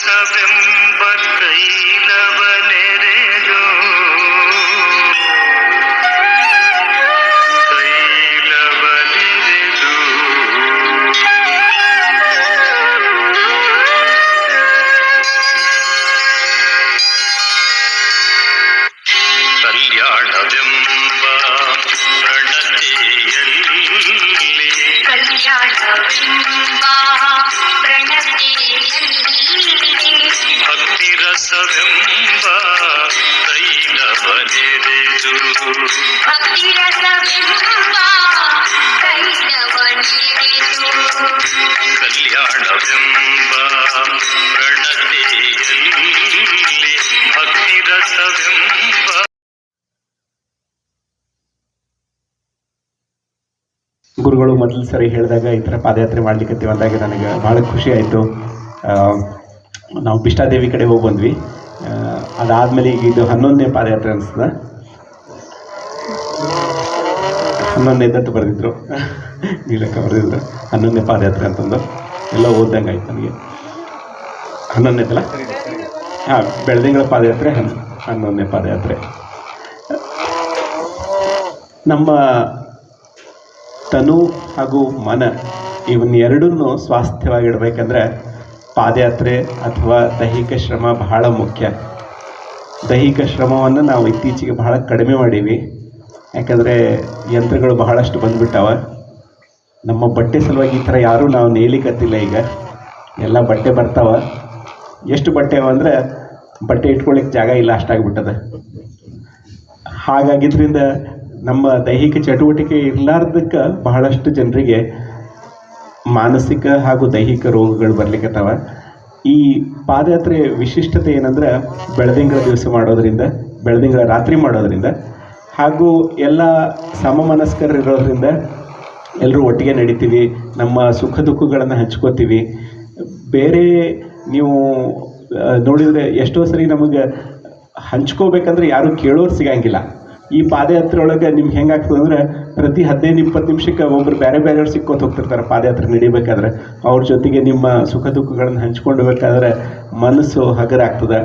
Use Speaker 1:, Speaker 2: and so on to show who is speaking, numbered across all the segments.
Speaker 1: ರಸವೆಂಬ ತೈಲವನೆರೆದು ಕಲ್ಯಾಣವೆಂಬ ಭಕ್ತಿ ರಸವೆಂಬ ತೈಲವನೆರೆದು ಕಲ್ಯಾಣವೆಂಬ ಪ್ರಣತೆಯಲ್ಲಿ ಭಕ್ತಿ ರಸವೆಂಬ.
Speaker 2: ಗುರುಗಳು ಮೊದಲು ಸರಿ ಹೇಳಿದಾಗ ಈ ಥರ ಪಾದಯಾತ್ರೆ ಮಾಡಲಿಕ್ಕೆ ಅಂದಾಗ ನನಗೆ ಭಾಳ ಖುಷಿ ಆಯಿತು. ನಾವು ಬಿಷ್ಟಾದೇವಿ ಕಡೆ ಹೋಗಿ ಬಂದ್ವಿ. ಅದಾದಮೇಲೆ ಈಗ ಇದು 11ನೇ ಪಾದಯಾತ್ರೆ ಅನಿಸ್ತದೆ. 11ನೇದಂತ ಬರೆದಿದ್ರು, ನೀಲಕ್ಕ ಬರೆದಿದ್ರು 11ನೇ ಪಾದಯಾತ್ರೆ ಅಂತಂದು. ಎಲ್ಲ ಓದ್ದಂಗೆ ಆಯ್ತು ನನಗೆ. 11ನೇದಲ್ಲ? ಹಾಂ, ಬೆಳದಿಂಗಳ ಪಾದಯಾತ್ರೆ 11ನೇ ಪಾದಯಾತ್ರೆ. ನಮ್ಮ ತನು ಹಾಗೂ ಮನ ಇವನ್ನೆರಡನ್ನೂ ಸ್ವಾಸ್ಥ್ಯವಾಗಿಡಬೇಕಂದ್ರೆ ಪಾದಯಾತ್ರೆ ಅಥವಾ ದೈಹಿಕ ಶ್ರಮ ಬಹಳ ಮುಖ್ಯ. ದೈಹಿಕ ಶ್ರಮವನ್ನು ನಾವು ಇತ್ತೀಚೆಗೆ ಬಹಳ ಕಡಿಮೆ ಮಾಡೀವಿ. ಯಾಕಂದರೆ ಯಂತ್ರಗಳು ಬಹಳಷ್ಟು ಬಂದುಬಿಟ್ಟಾವ. ನಮ್ಮ ಬಟ್ಟೆ ಸಲುವಾಗಿ ಈ ಥರ ಯಾರೂ ನಾವು ನೇಯ್ಲಿಕ್ಕತ್ತಿಲ್ಲ. ಈಗ ಎಲ್ಲ ಬಟ್ಟೆ ಬರ್ತಾವ. ಎಷ್ಟು ಬಟ್ಟೆ ಅಂದರೆ ಬಟ್ಟೆ ಇಟ್ಕೊಳ್ಳಿಕ್ಕೆ ಜಾಗ ಇಲ್ಲ, ಅಷ್ಟಾಗ್ಬಿಟ್ಟದ. ಹಾಗಾಗಿದ್ದರಿಂದ ನಮ್ಮ ದೈಹಿಕ ಚಟುವಟಿಕೆ ಇರಲಾರ್ದಕ್ಕೆ ಬಹಳಷ್ಟು ಜನರಿಗೆ ಮಾನಸಿಕ ಹಾಗೂ ದೈಹಿಕ ರೋಗಗಳು ಬರ್ಲಿಕ್ಕತ್ತಾವ. ಈ ಪಾದಯಾತ್ರೆ ವಿಶಿಷ್ಟತೆ ಏನಂದ್ರೆ ಬೆಳದಿಂಗಳ ದಿವಸ ಮಾಡೋದ್ರಿಂದ, ಬೆಳದಿಂಗಳ ರಾತ್ರಿ ಮಾಡೋದ್ರಿಂದ, ಹಾಗೂ ಎಲ್ಲ ಸಮಮನಸ್ಕರಿರೋದ್ರಿಂದ ಎಲ್ಲರೂ ಒಟ್ಟಿಗೆ ನಡೀತೀವಿ. ನಮ್ಮ ಸುಖ ದುಃಖಗಳನ್ನು ಹಂಚ್ಕೋತೀವಿ. ಬೇರೆ ನೀವು ನೋಡಿದರೆ ಎಷ್ಟೋ ಸರಿ ನಮಗೆ ಹಂಚ್ಕೋಬೇಕಂದ್ರೆ ಯಾರೂ ಕೇಳೋರು ಸಿಗಂಗಿಲ್ಲ. ಈ ಪಾದಯಾತ್ರೆ ಒಳಗೆ ನಿಮ್ಗೆ ಹೆಂಗಾಗ್ತದೆ ಅಂದರೆ ಪ್ರತಿ 15-20 ನಿಮಿಷಕ್ಕೆ ಒಬ್ಬರು ಬೇರೆ ಬೇರೆಯವ್ರು ಸಿಕ್ಕೋತ ಹೋಗ್ತಿರ್ತಾರೆ. ಪಾದಯಾತ್ರೆ ನಡಿಬೇಕಾದ್ರೆ ಅವ್ರ ಜೊತೆಗೆ ನಿಮ್ಮ ಸುಖ ದುಃಖಗಳನ್ನು ಹಂಚ್ಕೊಂಡು ಬೇಕಾದ್ರೆ ಮನಸ್ಸು ಹಗರ ಆಗ್ತದೆ.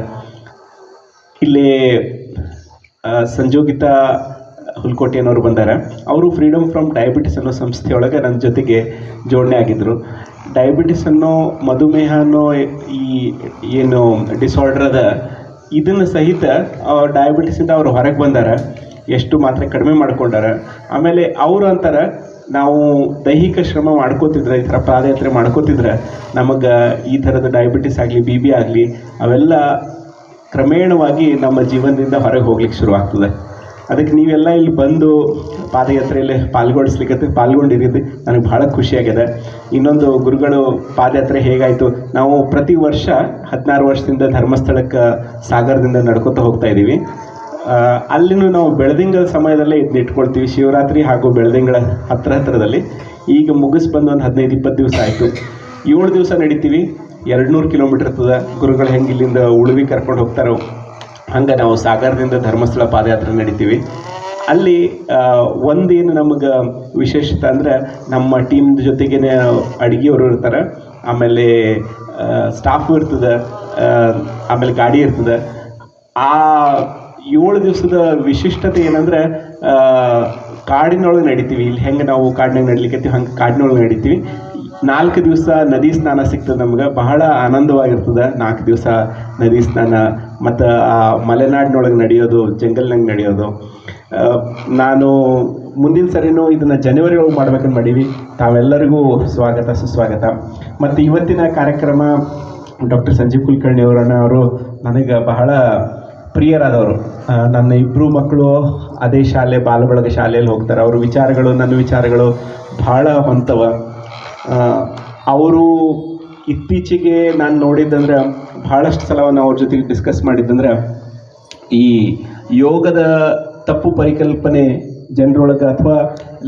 Speaker 2: ಇಲ್ಲಿ ಸಂಜೋಗಿತಾ ಹುಲ್ಕೋಟೆಯನ್ನವರು ಬಂದಾರ. ಅವರು ಫ್ರೀಡಮ್ ಫ್ರಮ್ ಡಯಾಬಿಟಿಸ್ ಅನ್ನೋ ಸಂಸ್ಥೆಯೊಳಗೆ ನನ್ನ ಜೊತೆಗೆ ಜೋಡಣೆ ಆಗಿದ್ದರು. ಡಯಾಬಿಟಿಸ್ ಅನ್ನೋ, ಮಧುಮೇಹ ಅನ್ನೋ ಈ ಏನು ಡಿಸಾರ್ಡರ್ ಅದ, ಇದನ್ನು ಸಹಿತ ಡಯಾಬಿಟಿಸಿಂದ ಅವ್ರು ಹೊರಗೆ ಬಂದಾರ. ಎಷ್ಟು ಮಾತ್ರೆ ಕಡಿಮೆ ಮಾಡ್ಕೊಂಡಾರ. ಆಮೇಲೆ ಅವರು ಅಂತಾರೆ, ನಾವು ದೈಹಿಕ ಶ್ರಮ ಮಾಡ್ಕೋತಿದ್ರೆ, ಈ ಥರ ಪಾದಯಾತ್ರೆ ಮಾಡ್ಕೋತಿದ್ರೆ ನಮಗೆ ಈ ಥರದ ಡಯಾಬಿಟಿಸ್ ಆಗಲಿ, ಬಿ ಪಿ ಆಗಲಿ ಅವೆಲ್ಲ ಕ್ರಮೇಣವಾಗಿ ನಮ್ಮ ಜೀವನದಿಂದ ಹೊರಗೆ ಹೋಗ್ಲಿಕ್ಕೆ ಶುರುವಾಗ್ತದೆ. ಅದಕ್ಕೆ ನೀವೆಲ್ಲ ಇಲ್ಲಿ ಬಂದು ಪಾದಯಾತ್ರೆಯಲ್ಲಿ ಪಾಲ್ಗೊಂಡಿರಿದ್ದು ನನಗೆ ಭಾಳ ಖುಷಿಯಾಗಿದೆ. ಇನ್ನೊಂದು ಗುರುಗಳು ಪಾದಯಾತ್ರೆ ಹೇಗಾಯಿತು, ನಾವು ಪ್ರತಿ ವರ್ಷ 16 ವರ್ಷದಿಂದ ಧರ್ಮಸ್ಥಳಕ್ಕೆ ಸಾಗರದಿಂದ ನಡ್ಕೊತಾ ಹೋಗ್ತಾ ಇದ್ದೀವಿ. ಅಲ್ಲಿನೂ ನಾವು ಬೆಳದಿಂಗಳ ಸಮಯದಲ್ಲೇ ಇದನ್ನ ಇಟ್ಕೊಳ್ತೀವಿ. ಶಿವರಾತ್ರಿ ಹಾಗೂ ಬೆಳದಿಂಗಳ ಹತ್ತಿರದಲ್ಲಿ ಈಗ ಮುಗಿಸ್ಬಂದು ಒಂದು 15-20 ದಿವಸ ಆಯಿತು. 7 ದಿವಸ ನಡಿತೀವಿ. 200 ಕಿಲೋಮೀಟ್ರ್ ಇರ್ತದೆ. ಗುರುಗಳು ಹೆಂಗೆ ಇಲ್ಲಿಂದ ಉಳುವಿ ಕರ್ಕೊಂಡು ಹೋಗ್ತಾರೋ ಹಂಗೆ ನಾವು ಸಾಗರದಿಂದ ಧರ್ಮಸ್ಥಳ ಪಾದಯಾತ್ರೆ ನಡಿತೀವಿ. ಅಲ್ಲಿ ಒಂದೇನು ನಮಗೆ ವಿಶೇಷತೆ ಅಂದರೆ ನಮ್ಮ ಟೀಮ್ ಜೊತೆಗೇ ಅಡುಗೆಯವರು ಇರ್ತಾರೆ, ಆಮೇಲೆ ಸ್ಟಾಫು ಇರ್ತದೆ, ಆಮೇಲೆ ಗಾಡಿ ಇರ್ತದೆ. ಆ 7 ದಿವಸದ ವಿಶಿಷ್ಟತೆ ಏನಂದರೆ ಕಾಡಿನೊಳಗೆ ನಡಿತೀವಿ. ಇಲ್ಲಿ ಹೆಂಗೆ ನಾವು ಕಾಡಿನಾಗ ನಡಿಲಿಕ್ಕತ್ತೀವಿ ಹಂಗೆ ಕಾಡಿನೊಳಗೆ ನಡಿತೀವಿ. 4 ದಿವಸ ನದಿ ಸ್ನಾನ ಸಿಗ್ತದೆ ನಮ್ಗೆ, ಬಹಳ ಆನಂದವಾಗಿರ್ತದೆ. 4 ದಿವಸ ನದಿ ಸ್ನಾನ ಮತ್ತು ಆ ಮಲೆನಾಡಿನೊಳಗೆ ನಡೆಯೋದು, ಜಂಗಲ್ನಾಗ ನಡೆಯೋದು. ನಾನು ಮುಂದಿನ ಸರಿನೂ ಇದನ್ನು ಜನವರಿ ಒಳಗೆ ಮಾಡ್ಬೇಕಂತ ಮಾಡೀವಿ. ತಾವೆಲ್ಲರಿಗೂ ಸ್ವಾಗತ, ಸುಸ್ವಾಗತ. ಮತ್ತು ಇವತ್ತಿನ ಕಾರ್ಯಕ್ರಮ ಡಾಕ್ಟರ್ ಸಂಜೀವ್ ಕುಲಕರ್ಣಿ ಅವರು ನನಗೆ ಬಹಳ ಪ್ರಿಯರಾದವರು. ನನ್ನ 2 ಮಕ್ಕಳು ಅದೇ ಶಾಲೆ, ಬಾಲಬಳಗ ಶಾಲೆಯಲ್ಲಿ ಹೋಗ್ತಾರೆ. ಅವ್ರ ವಿಚಾರಗಳು ನನ್ನ ವಿಚಾರಗಳು ಭಾಳ ಹೊಂತವ. ಅವರು ಇತ್ತೀಚೆಗೆ ನಾನು ನೋಡಿದ್ದಂದ್ರೆ ಭಾಳಷ್ಟು ಸಲ ನಾವು ಅವ್ರ ಜೊತೆಗೆ ಡಿಸ್ಕಸ್ ಮಾಡಿದ್ದಂದ್ರೆ ಈ ಯೋಗದ ತಪ್ಪು ಪರಿಕಲ್ಪನೆ ಜನರೊಳಗೆ, ಅಥವಾ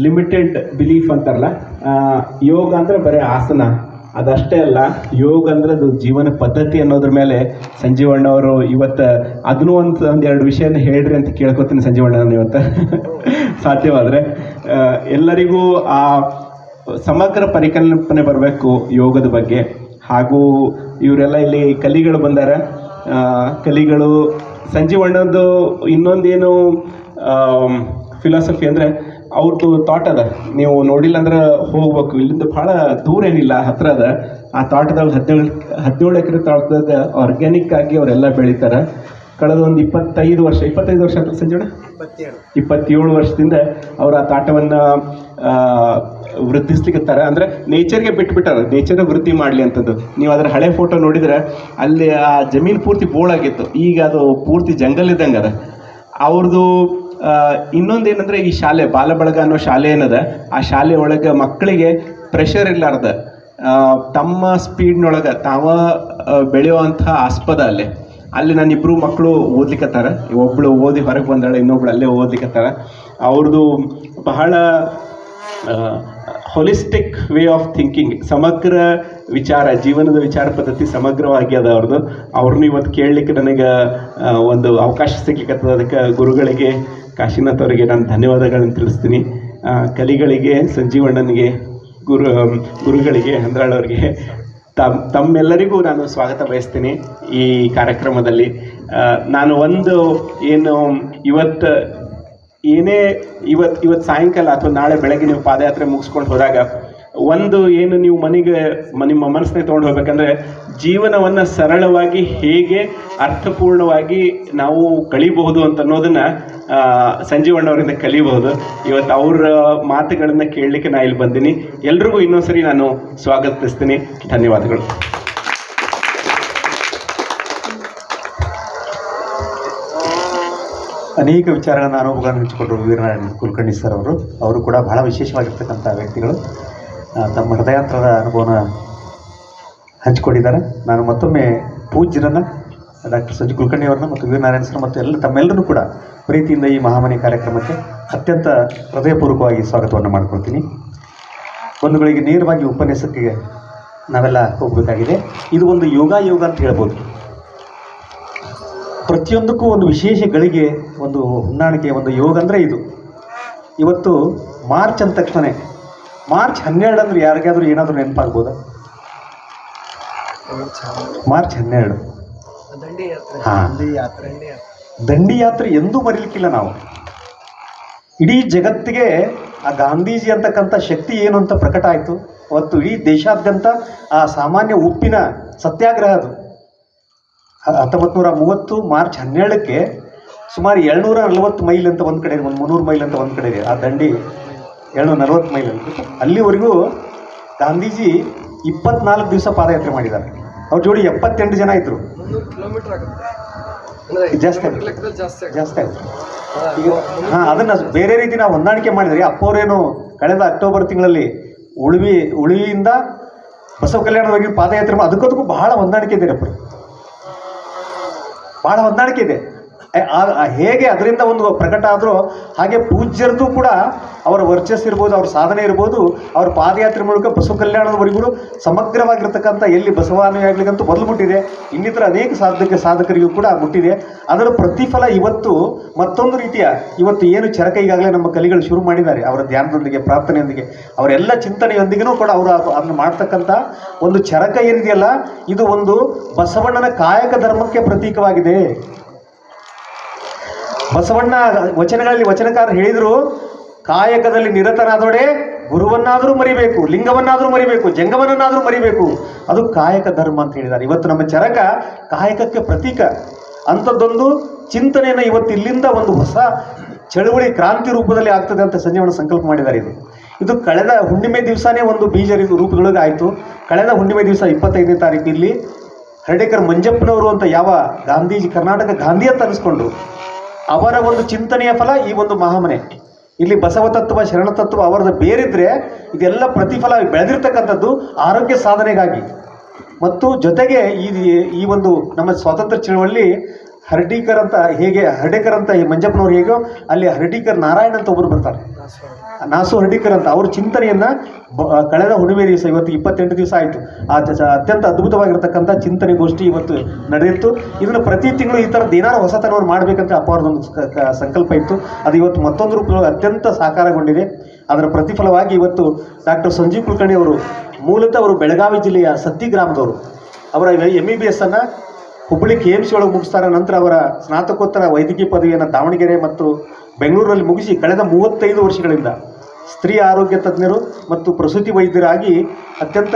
Speaker 2: ಲಿಮಿಟೆಡ್ ಬಿಲೀಫ್ ಅಂತಾರಲ್ಲ. ಯೋಗ ಅಂದರೆ ಬರೀ ಆಸನ, ಅದಷ್ಟೇ ಅಲ್ಲ. ಯೋಗ ಅಂದರೆ ಅದು ಜೀವನ ಪದ್ಧತಿ ಅನ್ನೋದ್ರ ಮೇಲೆ ಸಂಜೀವಣ್ಣವರು ಇವತ್ತು ಅದನ್ನೂ ಒಂದೆರಡು ವಿಷಯನ ಹೇಳ್ರಿ ಅಂತ ಕೇಳ್ಕೊತೀನಿ ಸಂಜೀವಣ್ಣ ನಾನು ಇವತ್ತು ಸಾಧ್ಯವಾದರೆ. ಎಲ್ಲರಿಗೂ ಆ ಸಮಗ್ರ ಪರಿಕಲ್ಪನೆ ಬರಬೇಕು ಯೋಗದ ಬಗ್ಗೆ. ಹಾಗೂ ಇವರೆಲ್ಲ ಇಲ್ಲಿ ಕಲಿಗಳು ಬಂದಾರ. ಕಲಿಗಳು ಸಂಜೀವಣ್ಣಂದು ಇನ್ನೊಂದೇನು ಫಿಲಾಸಫಿ ಅಂದರೆ ಅವ್ರದ್ದು ತೋಟ ಅದ, ನೀವು ನೋಡಿಲ್ಲ ಅಂದ್ರೆ ಹೋಗ್ಬೇಕು, ಇಲ್ಲಿಂದ ಭಾಳ ದೂರ ಏನಿಲ್ಲ, ಹತ್ರ ಅದ. ಆ ತೋಟದಲ್ಲಿ 17 ಎಕರೆ ತೋಟದಾಗ ಆರ್ಗ್ಯಾನಿಕ್ ಆಗಿ ಅವರೆಲ್ಲ ಬೆಳಿತಾರೆ. ಕಳೆದ ಒಂದು 25 ವರ್ಷ ಆಯ್ತು ಸಂಜೀವಣ್ಣ, 27 ವರ್ಷದಿಂದ ಅವ್ರು ಆ ತೋಟವನ್ನು ವೃದ್ಧಿಸ್ಲಿಕ್ಕತ್ತಾರ. ಅಂದರೆ ನೇಚರ್ಗೆ ಬಿಟ್ಬಿಟ್ಟಾರ, ನೇಚರ್ ವೃದ್ಧಿ ಮಾಡಲಿ ಅಂತದ್ದು. ನೀವು ಅದರ ಹಳೆ ಫೋಟೋ ನೋಡಿದ್ರೆ ಅಲ್ಲಿ ಆ ಜಮೀನು ಪೂರ್ತಿ ಬೋಳಾಗಿತ್ತು, ಈಗ ಅದು ಪೂರ್ತಿ ಜಂಗಲ್ ಇದ್ದಂಗೆ ಅದ. ಅವ್ರದ್ದು ಇನ್ನೊಂದೇನೆಂದರೆ ಈ ಶಾಲೆ ಬಾಲಬಳಗ ಅನ್ನೋ ಶಾಲೆ ಏನದ, ಆ ಶಾಲೆ ಒಳಗೆ ಮಕ್ಕಳಿಗೆ ಪ್ರೆಷರ್ ಇರ್ಲಾರ್ದ ತಮ್ಮ ಸ್ಪೀಡ್ನೊಳಗೆ ತಾವ ಬೆಳೆಯುವಂಥ ಆಸ್ಪದ ಅಲ್ಲಿ ನನ್ನ ಇಬ್ಬರು ಮಕ್ಕಳು ಓದ್ಲಿಕ್ಕತ್ತಾರ. ಒಬ್ಬಳು ಓದಿ ಹೊರಗೆ ಬಂದಾಳೆ, ಇನ್ನೊಬ್ಳು ಅಲ್ಲೇ ಓದ್ಲಿಕ್ಕತ್ತಾರ. ಅವ್ರದ್ದು ಬಹಳ ಹೊಲಿಸ್ಟಿಕ್ ವೇ ಆಫ್ ಥಿಂಕಿಂಗ್, ಸಮಗ್ರ ವಿಚಾರ, ಜೀವನದ ವಿಚಾರ ಪದ್ಧತಿ ಸಮಗ್ರವಾಗಿ ಅದ ಅವ್ರದ್ದು. ಅವ್ರನ್ನ ಇವತ್ತು ಕೇಳಲಿಕ್ಕೆ ನನಗೆ ಒಂದು ಅವಕಾಶ ಸಿಗ್ಲಿಕ್ಕತ್ತದ. ಅದಕ್ಕೆ ಗುರುಗಳಿಗೆ, ಕಾಶಿನಾಥ್ ಅವರಿಗೆ ನಾನು ಧನ್ಯವಾದಗಳನ್ನು ತಿಳಿಸ್ತೀನಿ. ಕಲಿಗಳಿಗೆ, ಸಂಜೀವಣ್ಣನಿಗೆ, ಗುರುಗಳಿಗೆ, ಹಂದ್ರಾಳ್ ಅವರಿಗೆ, ತಮ್ಮೆಲ್ಲರಿಗೂ ನಾನು ಸ್ವಾಗತ ಬಯಸ್ತೀನಿ ಈ ಕಾರ್ಯಕ್ರಮದಲ್ಲಿ. ನಾನು ಒಂದು ಏನು ಇವತ್ತು ಸಾಯಂಕಾಲ ಅಥವಾ ನಾಳೆ ಬೆಳಗ್ಗೆ ನೀವು ಪಾದಯಾತ್ರೆ ಮುಗಿಸ್ಕೊಂಡು ಹೋದಾಗ ಒಂದು ಏನು ನೀವು ನಿಮ್ಮ ಮನಸ್ಸಿಗೆ ತೊಗೊಂಡು ಹೋಗ್ಬೇಕಂದ್ರೆ, ಜೀವನವನ್ನು ಸರಳವಾಗಿ ಹೇಗೆ ಅರ್ಥಪೂರ್ಣವಾಗಿ ನಾವು ಕಳಿಬಹುದು ಅಂತ ಅನ್ನೋದನ್ನು ಸಂಜೀವಣ್ಣವರಿಂದ ಕಲಿಬಹುದು. ಇವತ್ತು ಅವರ ಮಾತುಗಳನ್ನು ಕೇಳಲಿಕ್ಕೆ ನಾನು ಇಲ್ಲಿ ಬಂದೀನಿ. ಎಲ್ರಿಗೂ ಇನ್ನೊಂದ್ಸರಿ ನಾನು ಸ್ವಾಗತಿಸ್ತೀನಿ. ಧನ್ಯವಾದಗಳು.
Speaker 3: ಅನೇಕ ವಿಚಾರಗಳನ್ನು ಅನುಭವಗಳನ್ನು ಹಂಚಿಕೊಂಡರು ವೀರನಾರಾಯಣ ಕುಲಕರ್ಣಿ ಸರ್ ಅವರು ಕೂಡ ಬಹಳ ವಿಶೇಷವಾಗಿರ್ತಕ್ಕಂಥ ವ್ಯಕ್ತಿಗಳು. ತಮ್ಮ ಹೃದಯಾಂತರದ ಅನುಭವನ ಹಂಚಿಕೊಂಡಿದ್ದಾರೆ. ನಾನು ಮತ್ತೊಮ್ಮೆ ಪೂಜ್ಯರನ್ನು ಡಾಕ್ಟರ್ ಸಂಜೀವ್ ಕುಲಕರ್ಣಿ ಅವರನ್ನ ಮತ್ತು ವೀರನಾರಾಯಣ ಸರ್ ಮತ್ತು ತಮ್ಮೆಲ್ಲರೂ ಕೂಡ ಪ್ರೀತಿಯಿಂದ ಈ ಮಹಾಮನೆ ಕಾರ್ಯಕ್ರಮಕ್ಕೆ ಅತ್ಯಂತ ಹೃದಯಪೂರ್ವಕವಾಗಿ ಸ್ವಾಗತವನ್ನು ಮಾಡ್ಕೊಳ್ತೀನಿ. ಬಂಧುಗಳಿಗೆ ನೇರವಾಗಿ ಉಪನ್ಯಾಸಕ್ಕೆ ನಾವೆಲ್ಲ ಹೋಗಬೇಕಾಗಿದೆ. ಇದು ಒಂದು ಯೋಗ ಅಂತ ಹೇಳ್ಬೋದು. ಪ್ರತಿಯೊಂದಕ್ಕೂ ಒಂದು ವಿಶೇಷ ಗಳಿಗೆ, ಒಂದು ಹೊಂದಾಣಿಕೆ, ಒಂದು ಯೋಗ ಅಂದರೆ ಇದು. ಇವತ್ತು ಮಾರ್ಚ್ ಅಂದ ತಕ್ಷಣ ಮಾರ್ಚ್ 12 ಅಂದರೆ ಯಾರಿಗಾದ್ರೂ ಏನಾದರೂ ನೆನಪಾಗ್ಬೋದಾ? ಮಾರ್ಚ್ 12 ದಂಡಿ ಯಾತ್ರೆ ಎಂದೂ ಮರೀಲಿಕ್ಕಿಲ್ಲ ನಾವು. ಇಡೀ ಜಗತ್ತಿಗೆ ಆ ಗಾಂಧೀಜಿ ಅಂತಕ್ಕಂಥ ಶಕ್ತಿ ಏನು ಅಂತ ಪ್ರಕಟ ಆಯಿತು. ಅವತ್ತು ಇಡೀ ದೇಶಾದ್ಯಂತ ಆ ಸಾಮಾನ್ಯ ಉಪ್ಪಿನ ಸತ್ಯಾಗ್ರಹ ಅದು 1930 ಮಾರ್ಚ್ 12ಕ್ಕೆ ಸುಮಾರು 740 ಮೈಲ್ ಅಂತ ಒಂದು ಕಡೆ, ಒಂದು 300 ಮೈಲ್ ಅಂತ ಒಂದು ಕಡೆ ಇದೆ ಆ ದಂಡಿ, 740 ಮೈಲ್ ಅಂತ. ಅಲ್ಲಿವರೆಗೂ ಗಾಂಧೀಜಿ 24 ದಿವಸ ಪಾದಯಾತ್ರೆ ಮಾಡಿದ್ದಾರೆ. ಅವ್ರ ಜೋಡಿ 78 ಜನ ಇದ್ರು. ಜಾಸ್ತಿ ಆಯ್ತು ಈಗ. ಅದನ್ನು ಬೇರೆ ರೀತಿ ನಾವು ಹೊಂದಾಣಿಕೆ ಮಾಡಿದರೆ, ಅಪ್ಪವರೇನು ಕಳೆದ ಅಕ್ಟೋಬರ್ ತಿಂಗಳಲ್ಲಿ ಉಳಿವಿಯಿಂದ ಬಸವ ಕಲ್ಯಾಣವಾಗಿ ಪಾದಯಾತ್ರೆ ಅದಕ್ಕೂ ಬಹಳ ಹೊಂದಾಣಿಕೆ ಇದೆ ಅಪ್ಪ, ಬಹಳ ಹೊಂದಾಣಿಕೆ ಇದೆ. ಹೇಗೆ ಅದರಿಂದ ಒಂದು ಪ್ರಕಟ ಆದರೂ ಹಾಗೆ ಪೂಜ್ಯರದು ಕೂಡ ಅವರ ವರ್ಚಸ್ಸು ಇರ್ಬೋದು, ಅವ್ರ ಸಾಧನೆ ಇರ್ಬೋದು, ಅವ್ರ ಪಾದಯಾತ್ರೆ ಮೂಲಕ ಬಸವ ಕಲ್ಯಾಣದವರೆಗೂ ಸಮಗ್ರವಾಗಿರ್ತಕ್ಕಂಥ ಎಲ್ಲಿ ಬಸವಾನುಯಾಯಿ ಆಗ್ಲಿಕ್ಕಂತೂ ಮೊದಲು ಮುಟ್ಟಿದೆ, ಇನ್ನಿತರ ಅನೇಕ ಸಾಧಕರಿಗೂ ಕೂಡ ಮುಟ್ಟಿದೆ. ಅದರ ಪ್ರತಿಫಲ ಇವತ್ತು ಮತ್ತೊಂದು ರೀತಿಯ, ಇವತ್ತು ಏನು ಚರಕ ಈಗಾಗಲೇ ನಮ್ಮ ಕಲಿಗಳು ಶುರು ಮಾಡಿದ್ದಾರೆ, ಅವರ ಧ್ಯಾನದೊಂದಿಗೆ, ಪ್ರಾರ್ಥನೆಯೊಂದಿಗೆ, ಅವರೆಲ್ಲ ಚಿಂತನೆಯೊಂದಿಗೂ ಕೂಡ ಅವರು ಅದನ್ನು ಮಾಡ್ತಕ್ಕಂಥ ಒಂದು ಚರಕ ಏನಿದೆಯಲ್ಲ, ಇದು ಒಂದು ಬಸವಣ್ಣನ ಕಾಯಕ ಧರ್ಮಕ್ಕೆ ಪ್ರತೀಕವಾಗಿದೆ. ಬಸವಣ್ಣ ವಚನಗಳಲ್ಲಿ ವಚನಕಾರ ಹೇಳಿದರು, ಕಾಯಕದಲ್ಲಿ ನಿರತನಾದೊಡೆ ಗುರುವನ್ನಾದರೂ ಮರಿಬೇಕು, ಲಿಂಗವನ್ನಾದರೂ ಮರಿಬೇಕು, ಜಂಗಮನನ್ನಾದರೂ ಮರಿಬೇಕು, ಅದು ಕಾಯಕ ಧರ್ಮ ಅಂತ ಹೇಳಿದ್ದಾರೆ. ಇವತ್ತು ನಮ್ಮ ಚರಕ ಕಾಯಕಕ್ಕೆ ಪ್ರತೀಕ. ಅಂಥದ್ದೊಂದು ಚಿಂತನೆಯನ್ನು ಇವತ್ತು ಇಲ್ಲಿಂದ ಒಂದು ಹೊಸ ಚಳುವಳಿ, ಕ್ರಾಂತಿ ರೂಪದಲ್ಲಿ ಆಗ್ತದೆ ಅಂತ ಸಂಜೀವಣ್ಣ ಸಂಕಲ್ಪ ಮಾಡಿದ್ದಾರೆ. ಇದು ಕಳೆದ ಹುಣ್ಣಿಮೆ ದಿವಸನೇ ಒಂದು ಬೀಜ ರೂಪದೊಳಗೆ ಆಯಿತು. ಕಳೆದ ಹುಣ್ಣಿಮೆ ದಿವಸ 25ನೇ ತಾರೀಕು ಇಲ್ಲಿ ಹರ್ಡೇಕರ್ ಮಂಜಪ್ಪನವರು ಅಂತ ಯಾವ ಗಾಂಧೀಜಿ, ಕರ್ನಾಟಕ ಗಾಂಧಿ ಅಂತ ಅನಿಸ್ಕೊಂಡು ಅವರ ಒಂದು ಚಿಂತನೆಯ ಫಲ ಈ ಒಂದು ಮಹಾಮನೆ. ಇಲ್ಲಿ ಬಸವ ತತ್ವ, ಶರಣ ತತ್ವ ಅವರದ್ದು ಬೇರಿದ್ರೆ ಇದೆಲ್ಲ ಪ್ರತಿಫಲ ಬೆಳೆದಿರ್ತಕ್ಕಂಥದ್ದು ಆರೋಗ್ಯ ಸಾಧನೆಗಾಗಿ. ಮತ್ತು ಜೊತೆಗೆ ಈ ಒಂದು ನಮ್ಮ ಸ್ವಾತಂತ್ರ್ಯ ಚಳವಳಿ ಹರ್ಡೀಕರ್ ಅಂತ ಹರ್ಡೇಕರ್ ಅಂತ ಮಂಜಪ್ಪನವ್ರು ಹೇಗೋ, ಅಲ್ಲಿ ಹರ್ಡೀಕರ್ ನಾರಾಯಣ್ ಅಂತ ಒಬ್ಬರು ಬರ್ತಾರೆ, ನಾಸು ಹರ್ಡೀಕರ್ ಅಂತ. ಅವ್ರ ಚಿಂತನೆಯನ್ನು ಕಳೆದ ಹುಣ್ಣಿಮೆ ದಿವಸ, ಇವತ್ತು 28 ದಿವಸ ಆಯಿತು, ಅತ್ಯಂತ ಅದ್ಭುತವಾಗಿರ್ತಕ್ಕಂಥ ಚಿಂತನೆ ಗೋಷ್ಠಿ ಇವತ್ತು ನಡೆಯಿತು. ಇದನ್ನು ಪ್ರತಿ ತಿಂಗಳು ಈ ಥರದ್ದು ಏನಾರು ಹೊಸತನವನ್ನು ಮಾಡಬೇಕಂತ ಅಪ್ಪವ್ರದ್ದೊಂದು ಸಂಕಲ್ಪ ಇತ್ತು. ಅದು ಇವತ್ತು ಮತ್ತೊಂದು ರೂಪದಲ್ಲಿ ಅತ್ಯಂತ ಸಾಕಾರಗೊಂಡಿದೆ. ಅದರ ಪ್ರತಿಫಲವಾಗಿ ಇವತ್ತು ಡಾಕ್ಟರ್ ಸಂಜೀವ್ ಕುಲಕರ್ಣಿ ಅವರು ಮೂಲತಃ ಅವರು ಬೆಳಗಾವಿ ಜಿಲ್ಲೆಯ ಸತ್ತಿ ಗ್ರಾಮದವರು. ಅವರ MBBS ಅನ್ನು ಹುಬ್ಬಳ್ಳಿ KMC ಒಳಗೆ ಮುಗಿಸ್ತಾರೆ. ನಂತರ ಅವರ ಸ್ನಾತಕೋತ್ತರ ವೈದ್ಯಕೀಯ ಪದವಿಯನ್ನು ದಾವಣಗೆರೆ ಮತ್ತು ಬೆಂಗಳೂರಿನಲ್ಲಿ ಮುಗಿಸಿ ಕಳೆದ 35 ವರ್ಷಗಳಿಂದ ಸ್ತ್ರೀ ಆರೋಗ್ಯ ತಜ್ಞರು ಮತ್ತು ಪ್ರಸೂತಿ ವೈದ್ಯರಾಗಿ ಅತ್ಯಂತ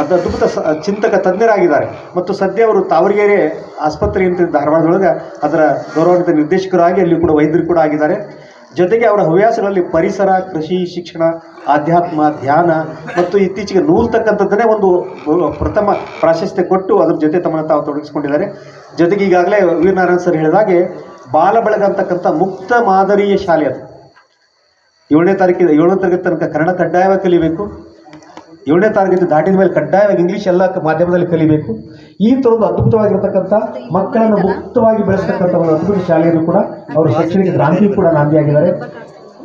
Speaker 3: ಅದ್ಭುತ ಚಿಂತಕ ತಜ್ಞರಾಗಿದ್ದಾರೆ. ಮತ್ತು ಸದ್ಯ ಅವರು ತಾವರೆಗೆರೆ ಆಸ್ಪತ್ರೆ ಅಂತ ಧಾರವಾಡದೊಳಗೆ ಅದರ ಗೌರವಾನ್ವಿತ ನಿರ್ದೇಶಕರಾಗಿ ಅಲ್ಲಿ ಕೂಡ ವೈದ್ಯರು ಕೂಡ ಆಗಿದ್ದಾರೆ. ಜೊತೆಗೆ ಅವರ ಹವ್ಯಾಸಗಳಲ್ಲಿ ಪರಿಸರ, ಕೃಷಿ, ಶಿಕ್ಷಣ, ಆಧ್ಯಾತ್ಮ, ಧ್ಯಾನ ಮತ್ತು ಇತ್ತೀಚೆಗೆ ನೂಲ್ತಕ್ಕಂಥದ್ದನ್ನೇ ಒಂದು ಪ್ರಥಮ ಪ್ರಾಶಸ್ತ್ಯ ಕೊಟ್ಟು ಅದ್ರ ಜೊತೆ ತಮ್ಮನ್ನು ತಾವು ತೊಡಗಿಸಿಕೊಂಡಿದ್ದಾರೆ. ಜೊತೆಗೆ ಈಗಾಗಲೇ ವೀರನಾರಾಯಣ ಸರ್ ಹೇಳಿದಾಗೆ ಬಾಲ ಬಳಗ ಅಂತಕ್ಕಂಥ ಮುಕ್ತ ಮಾದರಿಯ ಶಾಲೆ ಅದು. 7ನೇ ತರಗತಿ ತನಕ ಕನ್ನಡ ಕಡ್ಡಾಯವಾಗಿ ಕಲಿಬೇಕು. 7ನೇ ತರಗತಿ ದಾಟಿದ ಮೇಲೆ ಕಡ್ಡಾಯವಾಗಿ ಇಂಗ್ಲೀಷ್ ಎಲ್ಲ ಮಾಧ್ಯಮದಲ್ಲಿ ಕಲಿಬೇಕು. ಈ ಥರದ್ದು ಅದ್ಭುತವಾಗಿರ್ತಕ್ಕಂಥ ಮಕ್ಕಳನ್ನು ಮುಕ್ತವಾಗಿ ಬೆಳೆಸ್ತಕ್ಕಂಥ ಒಂದು ಅದ್ಭುತ ಶಾಲೆಯನ್ನು ಕೂಡ ಅವರು ಶೈಕ್ಷಣಿಕ ಕ್ರಾಂತಿ ಕೂಡ ನಾಂದಿಯಾಗಿದ್ದಾರೆ.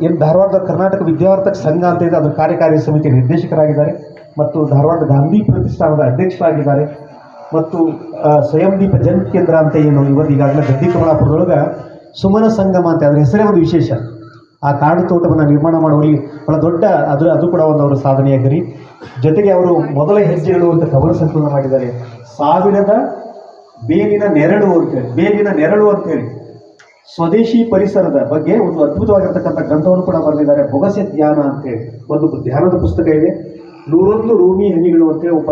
Speaker 3: ಏನು ಧಾರವಾಡದ ಕರ್ನಾಟಕ ವಿದ್ಯಾವರ್ತಕ ಸಂಘ ಅಂತ ಇದೆ, ಅದರ ಕಾರ್ಯಕಾರಿ ಸಮಿತಿ ನಿರ್ದೇಶಕರಾಗಿದ್ದಾರೆ ಮತ್ತು ಧಾರವಾಡ ಗಾಂಧಿ ಪ್ರತಿಷ್ಠಾನದ ಅಧ್ಯಕ್ಷರಾಗಿದ್ದಾರೆ. ಮತ್ತು ಸ್ವಯಂ ದೀಪ ಜನ ಕೇಂದ್ರ ಅಂತ ಏನು ಇವತ್ತು ಈಗಾಗಲೇ ಗದ್ದಿ ಕಮಲಾಪುರದೊಳಗೆ ಸುಮನ ಸಂಗಮ ಅಂತ ಅದರ ಹೆಸರೇ ಒಂದು ವಿಶೇಷ. ಆ ಕಾಡು ತೋಟವನ್ನು ನಿರ್ಮಾಣ ಮಾಡುವಲ್ಲಿ ಬಹಳ ದೊಡ್ಡ ಅದು ಕೂಡ ಒಂದು ಅವರ ಸಾಧನೆಯಾಗಿರಿ. ಜೊತೆಗೆ ಅವರು ಮೊದಲ ಹೆಜ್ಜೆಗಳು ಅಂತ ಕವನ ಸಂಕಲನ ಮಾಡಿದ್ದಾರೆ. ಸಾವಿರದ ಬೇವಿನ ನೆರಳು ಅಂತೇಳಿ ಸ್ವದೇಶಿ ಪರಿಸರದ ಬಗ್ಗೆ ಒಂದು ಅದ್ಭುತವಾಗಿರ್ತಕ್ಕಂಥ ಗ್ರಂಥವನ್ನು ಕೂಡ ಬರೆದಿದ್ದಾರೆ. ಬೊಗಸೆ ಧ್ಯಾನ ಅಂತೇಳಿ ಒಂದು ಧ್ಯಾನದ ಪುಸ್ತಕ ಇದೆ. 101 ರೂಮಿ ಹನಿಗಳು ಅಂತೇಳಿ ಒಬ್ಬ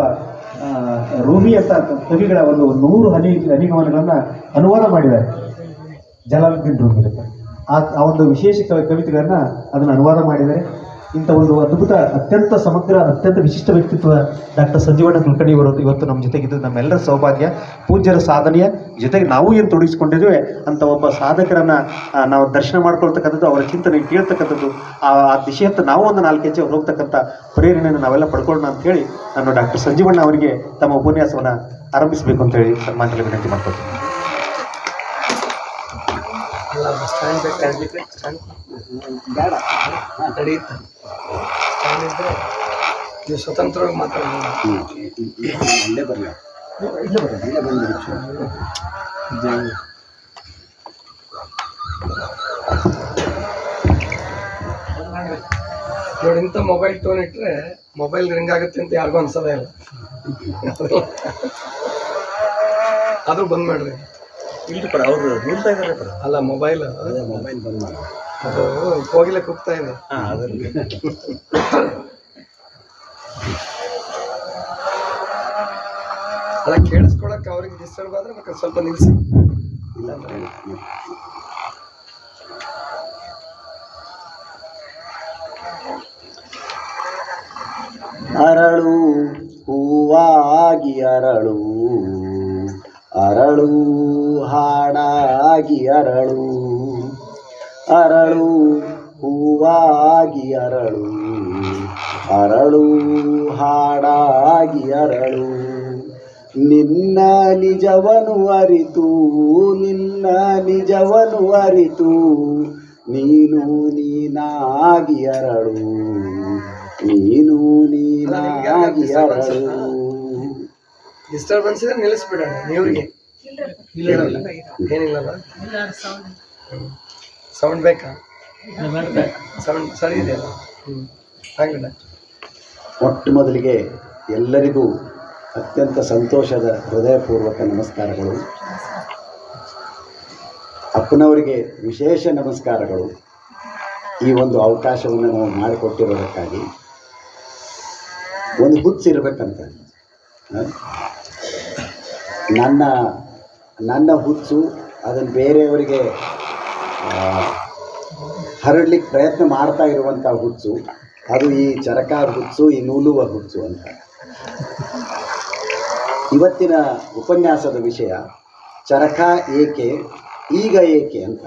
Speaker 3: ರೂಮಿ ಅಂತ ಕವಿಗಳ ಒಂದು 100 ಹನಿಗವನಗಳನ್ನು ಅನುವಾದ ಮಾಡಿದ್ದಾರೆ. ಜಲಾಲುದ್ದೀನ್ ರೂಮಿ ಆ ಒಂದು ವಿಶೇಷ ಕವಿತೆಗಳನ್ನು ಅದನ್ನು ಅನುವಾದ ಮಾಡಿದ್ದಾರೆ. ಇಂಥ ಒಂದು ಅದ್ಭುತ ಅತ್ಯಂತ ಸಮಗ್ರ ಅತ್ಯಂತ ವಿಶಿಷ್ಟ ವ್ಯಕ್ತಿತ್ವ ಡಾಕ್ಟರ್ ಸಂಜೀವಣ್ಣ ಕುಲಕರ್ಣಿ ಅವರು ಇವತ್ತು ನಮ್ಮ ಜೊತೆಗಿದ್ದು ನಮ್ಮೆಲ್ಲರ ಸೌಭಾಗ್ಯ. ಪೂಜ್ಯರ ಸಾಧನೆಯ ಜೊತೆಗೆ ನಾವು ಏನು ತೊಡಗಿಸ್ಕೊಂಡಿದ್ದೇವೆ ಅಂತ ಒಬ್ಬ ಸಾಧಕರನ್ನು ನಾವು ದರ್ಶನ ಮಾಡ್ಕೊಳ್ತಕ್ಕಂಥದ್ದು, ಅವರ ಚಿಂತನೆ ಕೇಳ್ತಕ್ಕಂಥದ್ದು, ಆ ದಿಶೆಯತ್ತ ನಾವು ಒಂದು 4 ಹೆಜ್ಜೆ ಹೋಗ್ತಕ್ಕಂಥ ಪ್ರೇರಣೆಯನ್ನು ನಾವೆಲ್ಲ ಪಡ್ಕೊಳ್ಳೋಣ ಅಂತೇಳಿ ನಾನು ಡಾಕ್ಟರ್ ಸಂಜೀವಣ್ಣ ಅವರಿಗೆ ತಮ್ಮ ಉಪನ್ಯಾಸವನ್ನು ಆರಂಭಿಸಬೇಕು ಅಂತೇಳಿ ಸನ್ಮಾನದಲ್ಲಿ ವಿನಂತಿ ಮಾಡ್ಕೊಳ್ತೀನಿ.
Speaker 4: ನೀವು ಸ್ವತಂತ್ರವಾಗಿ ಮಾತಾಡೋದು. ನೋಡಿ, ಇಂಥ ಮೊಬೈಲ್ ಟೋನ್ ಇಟ್ಟರೆ ಮೊಬೈಲ್ ರಿಂಗ್ ಆಗುತ್ತೆ ಅಂತ ಯಾರಿಗೂ ಅನ್ಸೋದೇ ಇಲ್ಲ. ಆದರೂ ಬಂದ್ ಮಾಡ್ರಿ.
Speaker 3: ಅವರು ನೋಡ್ತಾ ಇದ್ದಾರೆ.
Speaker 4: ಅಲ್ಲ, ಮೊಬೈಲ್
Speaker 3: ಬಂದ್ ಮಾಡಿ
Speaker 4: ಅದು ಹೋಗಿಲಕ್ಕೆ ಹೋಗ್ತಾ ಇದೆ. ಅಲ್ಲ, ಕೇಳಿಸ್ಕೊಳಕ್ಕೆ ಅವ್ರಿಗೆ ಡಿಸ್ಟರ್ಬ್ ಆದ್ರೆ ಬೇಕಾದ್ರೆ ಸ್ವಲ್ಪ ನಿಲ್ಲಿಸಿ.
Speaker 3: ಇಲ್ಲ
Speaker 5: ಅರಳು ಹೂವಾಗಿ ಅರಳು, ಅರಳು ಹಾಡಾಗಿ ಅರಳು, ಅರಳು ಹೂವಾಗಿ ಅರಳು, ಅರಳು ಹಾಡಾಗಿ ಅರಳು. ನಿನ್ನ ನಿಜವನು ಅರಿತು, ನಿನ್ನ ನಿಜವನು ಅರಿತು, ನೀನು ನೀನಾಗಿ ಅರಳು, ನೀನು ನೀನಾಗಿ ಅರಳು.
Speaker 4: ಡಿಸ್ಟರ್ಬೆನ್ಸ್ ಇದೆ, ನಿಲ್ಲಿಸ್ಬಿಡೋಣ. ನೀವ್ರಿಗೆ ಏನಿಲ್ಲಲ್ಲ, ಸೌಂಡ್ ಬೇಕಾ? ಸೌಂಡ್ ಸರಿ ಇದೆಯಲ್ಲ? ಹಾಗಿಲ್ಲ.
Speaker 5: ಮೊಟ್ಟ ಮೊದಲಿಗೆ ಎಲ್ಲರಿಗೂ ಅತ್ಯಂತ ಸಂತೋಷದ ಹೃದಯಪೂರ್ವಕ ನಮಸ್ಕಾರಗಳು. ಅಪ್ಪನವರಿಗೆ ವಿಶೇಷ ನಮಸ್ಕಾರಗಳು. ಈ ಒಂದು ಅವಕಾಶವನ್ನು ನಾವು ಮಾಡಿಕೊಟ್ಟಿರೋದಕ್ಕಾಗಿ. ಒಂದು ಹುಚ್ಚಿರ್ಬೇಕಂತ, ನನ್ನ ಹುಚ್ಚು ಅದನ್ನು ಬೇರೆಯವರಿಗೆ ಹರಡ್ಲಿಕ್ಕೆ ಪ್ರಯತ್ನ ಮಾಡ್ತಾ ಇರುವಂಥ ಹುಚ್ಚು, ಅದು ಈ ಚರಕಾರ ಹುಚ್ಚು, ಈ ನೂಲುವ ಹುಚ್ಚು ಅಂತ. ಇವತ್ತಿನ ಉಪನ್ಯಾಸದ ವಿಷಯ ಚರಕ ಏಕೆ, ಈಗ ಏಕೆ ಅಂತ.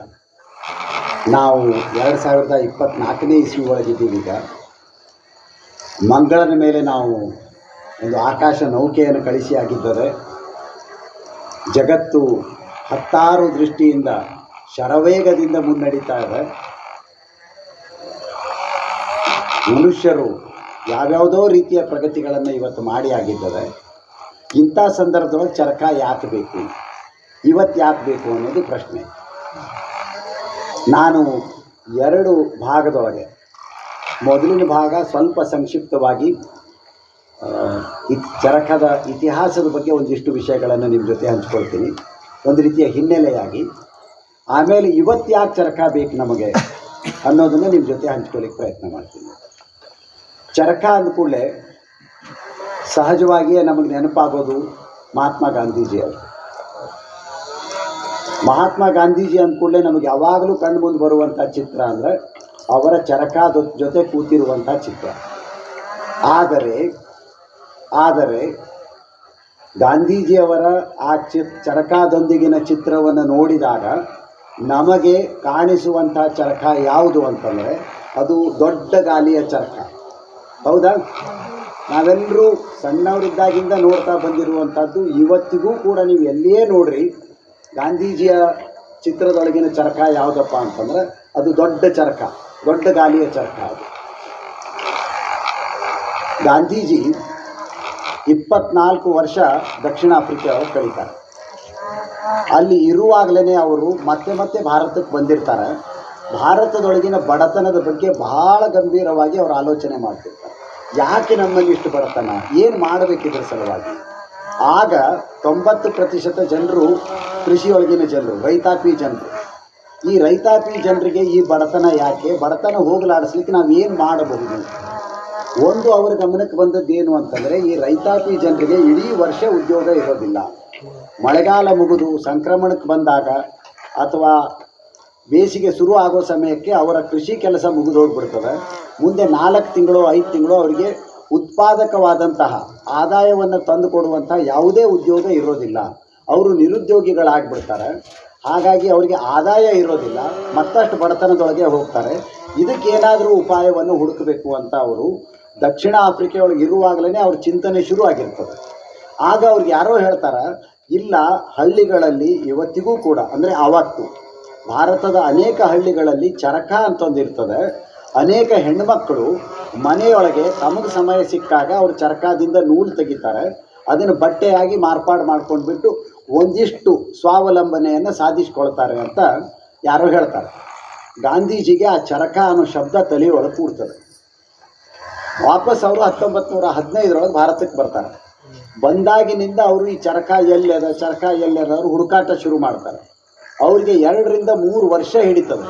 Speaker 5: ನಾವು 2024ನೇ ಇಸ್ವಿ ಒಳಗಿದ್ದೀವಿ. ಈಗ ಮಂಗಳನ ಮೇಲೆ ನಾವು ಒಂದು ಆಕಾಶ ನೌಕೆಯನ್ನು ಕಳಿಸಿ ಆಗಿದ್ದರೆ, ಜಗತ್ತು 10 ದೃಷ್ಟಿಯಿಂದ ಶರವೇಗದಿಂದ ಮುನ್ನಡೀತಾ ಇದೆ. ಮನುಷ್ಯರು ಯಾವ್ಯಾವುದೋ ರೀತಿಯ ಪ್ರಗತಿಗಳನ್ನು ಇವತ್ತು ಮಾಡಿ ಆಗಿದ್ದಾರೆ. ಇಂಥ ಸಂದರ್ಭದೊಳಗೆ ಚರಕ ಯಾಕೆ ಬೇಕು, ಇವತ್ತು ಯಾಕೆ ಬೇಕು ಅನ್ನೋದು ಪ್ರಶ್ನೆ. ನಾನು 2 ಭಾಗದೊಳಗೆ, ಮೊದಲಿನ ಭಾಗ ಸ್ವಲ್ಪ ಸಂಕ್ಷಿಪ್ತವಾಗಿ ಚರಕದ ಇತಿಹಾಸದ ಬಗ್ಗೆ ಒಂದಿಷ್ಟು ವಿಷಯಗಳನ್ನು ನಿಮ್ಮ ಜೊತೆ ಹಂಚ್ಕೊಳ್ತೀನಿ, ಒಂದು ರೀತಿಯ ಹಿನ್ನೆಲೆಯಾಗಿ. ಆಮೇಲೆ ಇವತ್ತು ಯಾಕೆ ಚರಕ ಬೇಕು ನಮಗೆ ಅನ್ನೋದನ್ನು ನಿಮ್ಮ ಜೊತೆ ಹಂಚ್ಕೊಳ್ಳಿಕ್ಕೆ ಪ್ರಯತ್ನ ಮಾಡ್ತೀನಿ. ಚರಕ ಅಂದ ಕೂಡಲೇ ಸಹಜವಾಗಿಯೇ ನಮಗೆ ನೆನಪಾಗೋದು ಮಹಾತ್ಮ ಗಾಂಧೀಜಿಯವರು. ಮಹಾತ್ಮ ಗಾಂಧೀಜಿ ಅಂದ ಕೂಡಲೇ ನಮಗೆ ಯಾವಾಗಲೂ ಕಣ್ಣು ಮುಂದೆ ಬರುವಂಥ ಚಿತ್ರ ಅಂದರೆ ಅವರ ಚರಕದ ಜೊತೆ ಕೂತಿರುವಂಥ ಚಿತ್ರ. ಆದರೆ ಗಾಂಧೀಜಿಯವರ ಆ ಚರಕದೊಂದಿಗಿನ ಚಿತ್ರವನ್ನು ನೋಡಿದಾಗ ನಮಗೆ ಕಾಣಿಸುವಂಥ ಚರಕ ಯಾವುದು ಅಂತಂದರೆ ಅದು ದೊಡ್ಡ ಗಾಲಿಯ ಚರಕ. ಹೌದಾ? ನಾವೆಲ್ಲರೂ ಸಣ್ಣವರಿದ್ದಾಗಿಂದ ನೋಡ್ತಾ ಬಂದಿರುವಂಥದ್ದು. ಇವತ್ತಿಗೂ ಕೂಡ ನೀವು ಎಲ್ಲಿಯೇ ನೋಡ್ರಿ, ಗಾಂಧೀಜಿಯ ಚಿತ್ರದೊಳಗಿನ ಚರಕ ಯಾವುದಪ್ಪ ಅಂತಂದರೆ ಅದು ದೊಡ್ಡ ಚರಕ, ದೊಡ್ಡ ಗಾಲಿಯ ಚರಕ. ಅದು ಗಾಂಧೀಜಿ 24 ವರ್ಷ ದಕ್ಷಿಣ ಆಫ್ರಿಕಾದೊಳಗೆ ಕಳೀತಾರೆ. ಅಲ್ಲಿ ಇರುವಾಗಲೇ ಅವರು ಮತ್ತೆ ಭಾರತಕ್ಕೆ ಬಂದಿರ್ತಾರೆ. ಭಾರತದೊಳಗಿನ ಬಡತನದ ಬಗ್ಗೆ ಬಹಳ ಗಂಭೀರವಾಗಿ ಅವರು ಆಲೋಚನೆ ಮಾಡ್ತಿರ್ತಾರೆ. ಯಾಕೆ ನಮ್ಮಲ್ಲಿ ಇಷ್ಟು ಬಡತನ, ಏನು ಮಾಡಬೇಕಿದ್ರ ಸಲುವಾಗಿ? ಆಗ 90% ಜನರು ಕೃಷಿಯೊಳಗಿನ ಜನರು, ರೈತಾಪಿ ಜನರು. ಈ ರೈತಾಪಿ ಜನರಿಗೆ ಈ ಬಡತನ ಯಾಕೆ, ಬಡತನ ಹೋಗಲಾಡಿಸ್ಲಿಕ್ಕೆ ನಾವು ಏನು ಮಾಡಬಹುದು? ಒಂದು ಅವರ ಗಮನಕ್ಕೆ ಬಂದದ್ದೇನು ಅಂತಂದರೆ, ಈ ರೈತಾಪಿ ಜನರಿಗೆ ಇಡೀ ವರ್ಷ ಉದ್ಯೋಗ ಇರೋದಿಲ್ಲ. ಮಳೆಗಾಲ ಮುಗಿದು ಸಂಕ್ರಮಣಕ್ಕೆ ಬಂದಾಗ ಅಥವಾ ಬೇಸಿಗೆ ಶುರು ಆಗೋ ಸಮಯಕ್ಕೆ ಅವರ ಕೃಷಿ ಕೆಲಸ ಮುಗಿದು ಹೋಗ್ಬಿಡ್ತದೆ. ಮುಂದೆ 4 ತಿಂಗಳು 5 ತಿಂಗಳು ಅವರಿಗೆ ಉತ್ಪಾದಕವಾದಂತಹ ಆದಾಯವನ್ನು ತಂದು ಕೊಡುವಂತಹ ಯಾವುದೇ ಉದ್ಯೋಗ ಇರೋದಿಲ್ಲ. ಅವರು ನಿರುದ್ಯೋಗಿಗಳಾಗ್ಬಿಡ್ತಾರೆ. ಹಾಗಾಗಿ ಅವರಿಗೆ ಆದಾಯ ಇರೋದಿಲ್ಲ, ಮತ್ತಷ್ಟು ಬಡತನದೊಳಗೆ ಹೋಗ್ತಾರೆ. ಇದಕ್ಕೇನಾದರೂ ಉಪಾಯವನ್ನು ಹುಡುಕಬೇಕು ಅಂತ ಅವರು ದಕ್ಷಿಣ ಆಫ್ರಿಕೆಯೊಳಗೆ ಇರುವಾಗಲೇ ಅವ್ರ ಚಿಂತನೆ ಶುರು ಆಗಿರ್ತದೆ. ಆಗ ಅವ್ರಿಗೆ ಯಾರೋ ಹೇಳ್ತಾರೆ, ಇಲ್ಲ, ಹಳ್ಳಿಗಳಲ್ಲಿ ಇವತ್ತಿಗೂ ಕೂಡ ಅಂದರೆ ಆವತ್ತು ಭಾರತದ ಅನೇಕ ಹಳ್ಳಿಗಳಲ್ಲಿ ಚರಕ ಅಂತಂದಿರ್ತದೆ. ಅನೇಕ ಹೆಣ್ಣುಮಕ್ಕಳು ಮನೆಯೊಳಗೆ ತಮಗೆ ಸಮಯ ಸಿಕ್ಕಾಗ ಅವರು ಚರಕದಿಂದ ನೂಲು ತೆಗಿತಾರೆ, ಅದನ್ನು ಬಟ್ಟೆಯಾಗಿ ಮಾರ್ಪಾಡು ಮಾಡ್ಕೊಂಡ್ಬಿಟ್ಟು ಒಂದಿಷ್ಟು ಸ್ವಾವಲಂಬನೆಯನ್ನು ಸಾಧಿಸ್ಕೊಳ್ತಾರೆ ಅಂತ ಯಾರೋ ಹೇಳ್ತಾರೆ. ಗಾಂಧೀಜಿಗೆ ಆ ಚರಕ ಅನ್ನೋ ಶಬ್ದ ತಲೆಯೊಳಗೆ ಕೂಡ್ತದೆ. ವಾಪಸ್ ಅವರು 1915 ಭಾರತಕ್ಕೆ ಬರ್ತಾರೆ. ಬಂದಾಗಿನಿಂದ ಅವರು ಈ ಚರಕ ಎಲ್ಲದ ಅವರು ಹುಡುಕಾಟ ಶುರು ಮಾಡ್ತಾರೆ. ಅವರಿಗೆ 2 ರಿಂದ 3 ವರ್ಷ ಹಿಡಿತದೆ.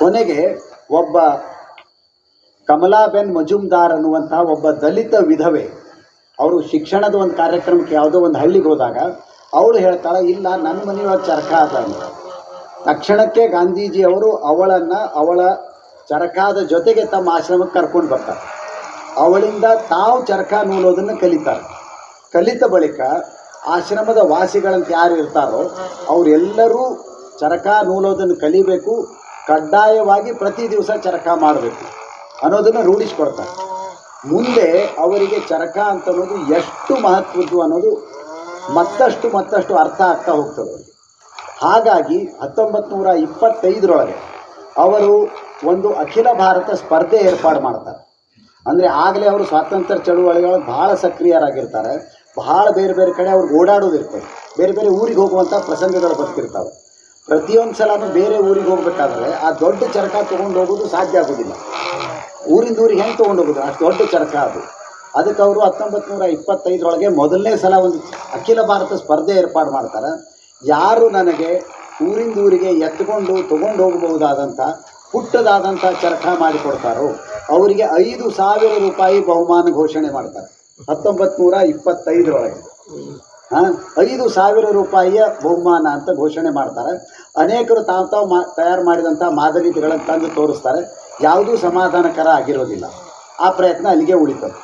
Speaker 5: ಕೊನೆಗೆ ಒಬ್ಬ ಕಮಲಾಬೆನ್ ಮಜುಮ್ದಾರ್ ಅನ್ನುವಂಥ ಒಬ್ಬ ದಲಿತ ವಿಧವೆ, ಅವರು ಶಿಕ್ಷಣದ ಒಂದು ಕಾರ್ಯಕ್ರಮಕ್ಕೆ ಯಾವುದೋ ಒಂದು ಹಳ್ಳಿಗೆ ಹೋದಾಗ ಅವಳು ಹೇಳ್ತಾಳೆ, ಇಲ್ಲ, ನನ್ನ ಮನೆಯೊಳಗೆ ಚರಕ ಅದ ಅಂತ. ತಕ್ಷಣಕ್ಕೆ ಗಾಂಧೀಜಿಯವರು ಅವಳ ಚರಕಾದ ಜೊತೆಗೆ ತಮ್ಮ ಆಶ್ರಮಕ್ಕೆ ಕರ್ಕೊಂಡು ಬರ್ತಾರೆ. ಅವಳಿಂದ ತಾವು ಚರಕ ನೂಲೋದನ್ನು ಕಲಿತಾರೆ. ಕಲಿತ ಬಳಿಕ ಆಶ್ರಮದ ವಾಸಿಗಳಂತ ಯಾರು ಇರ್ತಾರೋ ಅವರೆಲ್ಲರೂ ಚರಕ ನೂಲೋದನ್ನು ಕಲಿಬೇಕು, ಕಡ್ಡಾಯವಾಗಿ ಪ್ರತಿ ದಿವಸ ಚರಕ ಮಾಡಬೇಕು ಅನ್ನೋದನ್ನು ರೂಢಿಸ್ಕೊಳ್ತಾರೆ. ಮುಂದೆ ಅವರಿಗೆ ಚರಕ ಅಂತ ಅನ್ನೋದು ಎಷ್ಟು ಮಹತ್ವದ್ದು ಅನ್ನೋದು ಮತ್ತಷ್ಟು ಅರ್ಥ ಆಗ್ತಾ ಹೋಗ್ತದೆ ಅವರಿಗೆ. ಹಾಗಾಗಿ 1925 ಅವರು ಒಂದು ಅಖಿಲ ಭಾರತ ಸ್ಪರ್ಧೆ ಏರ್ಪಾಡು ಮಾಡ್ತಾರೆ. ಅಂದರೆ ಆಗಲೇ ಅವರು ಸ್ವಾತಂತ್ರ್ಯ ಚಳುವಳಿಗಳು ಭಾಳ ಸಕ್ರಿಯರಾಗಿರ್ತಾರೆ. ಭಾಳ ಬೇರೆ ಬೇರೆ ಕಡೆ ಅವ್ರಿಗೆ ಓಡಾಡೋದಿರ್ತದೆ. ಬೇರೆ ಬೇರೆ ಊರಿಗೆ ಹೋಗುವಂಥ ಪ್ರಸಂಗಗಳು ಬರ್ತಿರ್ತಾವೆ. ಪ್ರತಿಯೊಂದು ಸಲನೂ ಬೇರೆ ಊರಿಗೆ ಹೋಗ್ಬೇಕಾದ್ರೆ ಆ ದೊಡ್ಡ ಚರಕ ತೊಗೊಂಡು ಹೋಗೋದು ಸಾಧ್ಯ ಆಗೋದಿಲ್ಲ. ಊರಿಂದ ಊರಿಗೆ ಹೆಂಗೆ ತೊಗೊಂಡು ಹೋಗೋದು, ಅಷ್ಟು ದೊಡ್ಡ ಚರಕ ಅದು. ಅದಕ್ಕೆ ಅವರು 1925 ಮೊದಲನೇ ಸಲ ಒಂದು ಅಖಿಲ ಭಾರತ ಸ್ಪರ್ಧೆ ಏರ್ಪಾಡು ಮಾಡ್ತಾರೆ. ಯಾರು ನನಗೆ ಊರಿಂದ ಊರಿಗೆ ಎತ್ಕೊಂಡು ತೊಗೊಂಡು ಹೋಗಬಹುದಾದಂಥ ಪುಟ್ಟದಾದಂಥ ಚರಕ ಮಾಡಿಕೊಡ್ತಾರೋ ಅವರಿಗೆ 5,000 ರೂಪಾಯಿ ಬಹುಮಾನ ಘೋಷಣೆ ಮಾಡ್ತಾರೆ. 1925 5,000 ರೂಪಾಯಿಯ ಬಹುಮಾನ ಅಂತ ಘೋಷಣೆ ಮಾಡ್ತಾರೆ. ಅನೇಕರು ತಾವು ತಯಾರು ಮಾಡಿದಂಥ ಮಾದರಿಗಳನ್ನು ತಂದು ತೋರಿಸ್ತಾರೆ. ಯಾವುದೂ ಸಮಾಧಾನಕರ ಆಗಿರೋದಿಲ್ಲ. ಆ ಪ್ರಯತ್ನ ಅಲ್ಲಿಗೆ ಉಳಿತದೆ.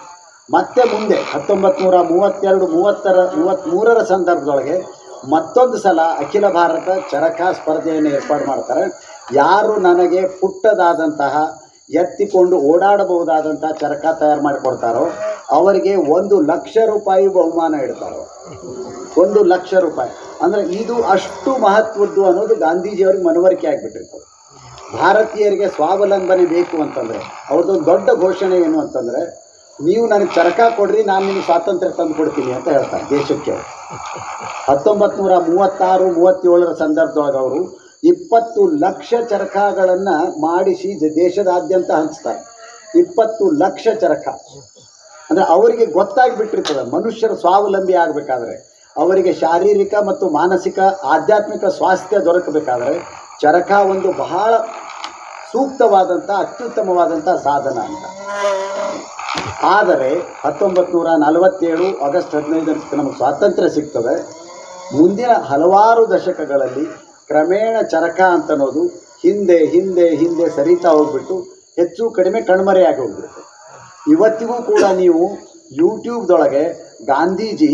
Speaker 5: ಮತ್ತೆ ಮುಂದೆ 1932-33 ಸಂದರ್ಭದೊಳಗೆ ಮತ್ತೊಂದು ಸಲ ಅಖಿಲ ಭಾರತ ಚರಕ ಸ್ಪರ್ಧೆಯನ್ನು ಏರ್ಪಾಡು ಮಾಡ್ತಾರೆ. ಯಾರು ನನಗೆ ಪುಟ್ಟದಾದಂತಹ ಎತ್ತಿಕೊಂಡು ಓಡಾಡಬಹುದಾದಂಥ ಚರಕ ತಯಾರು ಮಾಡಿಕೊಡ್ತಾರೋ ಅವರಿಗೆ 1,00,000 ರೂಪಾಯಿ ಬಹುಮಾನ ಇಡ್ತಾರೆ. 1,00,000 ರೂಪಾಯಿ ಅಂದರೆ ಇದು ಅಷ್ಟು ಮಹತ್ವದ್ದು ಅನ್ನೋದು ಗಾಂಧೀಜಿಯವ್ರಿಗೆ ಮನವರಿಕೆ ಆಗಿಬಿಟ್ಟಿರ್ತದೆ. ಭಾರತೀಯರಿಗೆ ಸ್ವಾವಲಂಬನೆ ಬೇಕು ಅಂತಂದರೆ ಅವ್ರದ್ದೊಂದು ದೊಡ್ಡ ಘೋಷಣೆ ಏನು ಅಂತಂದರೆ, ನೀವು ನನಗೆ ಚರಕ ಕೊಡ್ರಿ, ನಾನು ನಿಮಗೆ ಸ್ವಾತಂತ್ರ್ಯ ತಂದು ಕೊಡ್ತೀನಿ ಅಂತ ಹೇಳ್ತಾರೆ ದೇಶಕ್ಕೆ. 1936-37 ಸಂದರ್ಭದೊಳಗೆ ಅವರು 20 ಲಕ್ಷ ಚರಕಗಳನ್ನು ಮಾಡಿಸಿ ದೇಶದಾದ್ಯಂತ ಹಂಚ್ತಾರೆ. 20 ಲಕ್ಷ ಚರಕ ಅಂದರೆ ಅವರಿಗೆ ಗೊತ್ತಾಗಿಬಿಟ್ಟಿರ್ತದೆ ಮನುಷ್ಯರು ಸ್ವಾವಲಂಬಿ ಆಗಬೇಕಾದ್ರೆ, ಅವರಿಗೆ ಶಾರೀರಿಕ ಮತ್ತು ಮಾನಸಿಕ ಆಧ್ಯಾತ್ಮಿಕ ಸ್ವಾಸ್ಥ್ಯ ದೊರಕಬೇಕಾದ್ರೆ ಚರಕ ಒಂದು ಬಹಳ ಸೂಕ್ತವಾದಂಥ ಅತ್ಯುತ್ತಮವಾದಂಥ ಸಾಧನ ಅಂತ. ಆದರೆ 1947 ಆಗಸ್ಟ್ 15 ನಮಗೆ ಸ್ವಾತಂತ್ರ್ಯ ಸಿಗ್ತದೆ. ಮುಂದಿನ ಹಲವಾರು ದಶಕಗಳಲ್ಲಿ ಕ್ರಮೇಣ ಚರಕ ಅಂತನ್ನೋದು ಹಿಂದೆ ಹಿಂದೆ ಹಿಂದೆ ಸರಿತಾ ಹೋಗ್ಬಿಟ್ಟು ಹೆಚ್ಚು ಕಡಿಮೆ ಕಣ್ಮರೆಯಾಗಿ ಹೋಗ್ಬಿಡುತ್ತೆ. ಇವತ್ತಿಗೂ ಕೂಡ ನೀವು ಯೂಟ್ಯೂಬ್ದೊಳಗೆ ಗಾಂಧೀಜಿ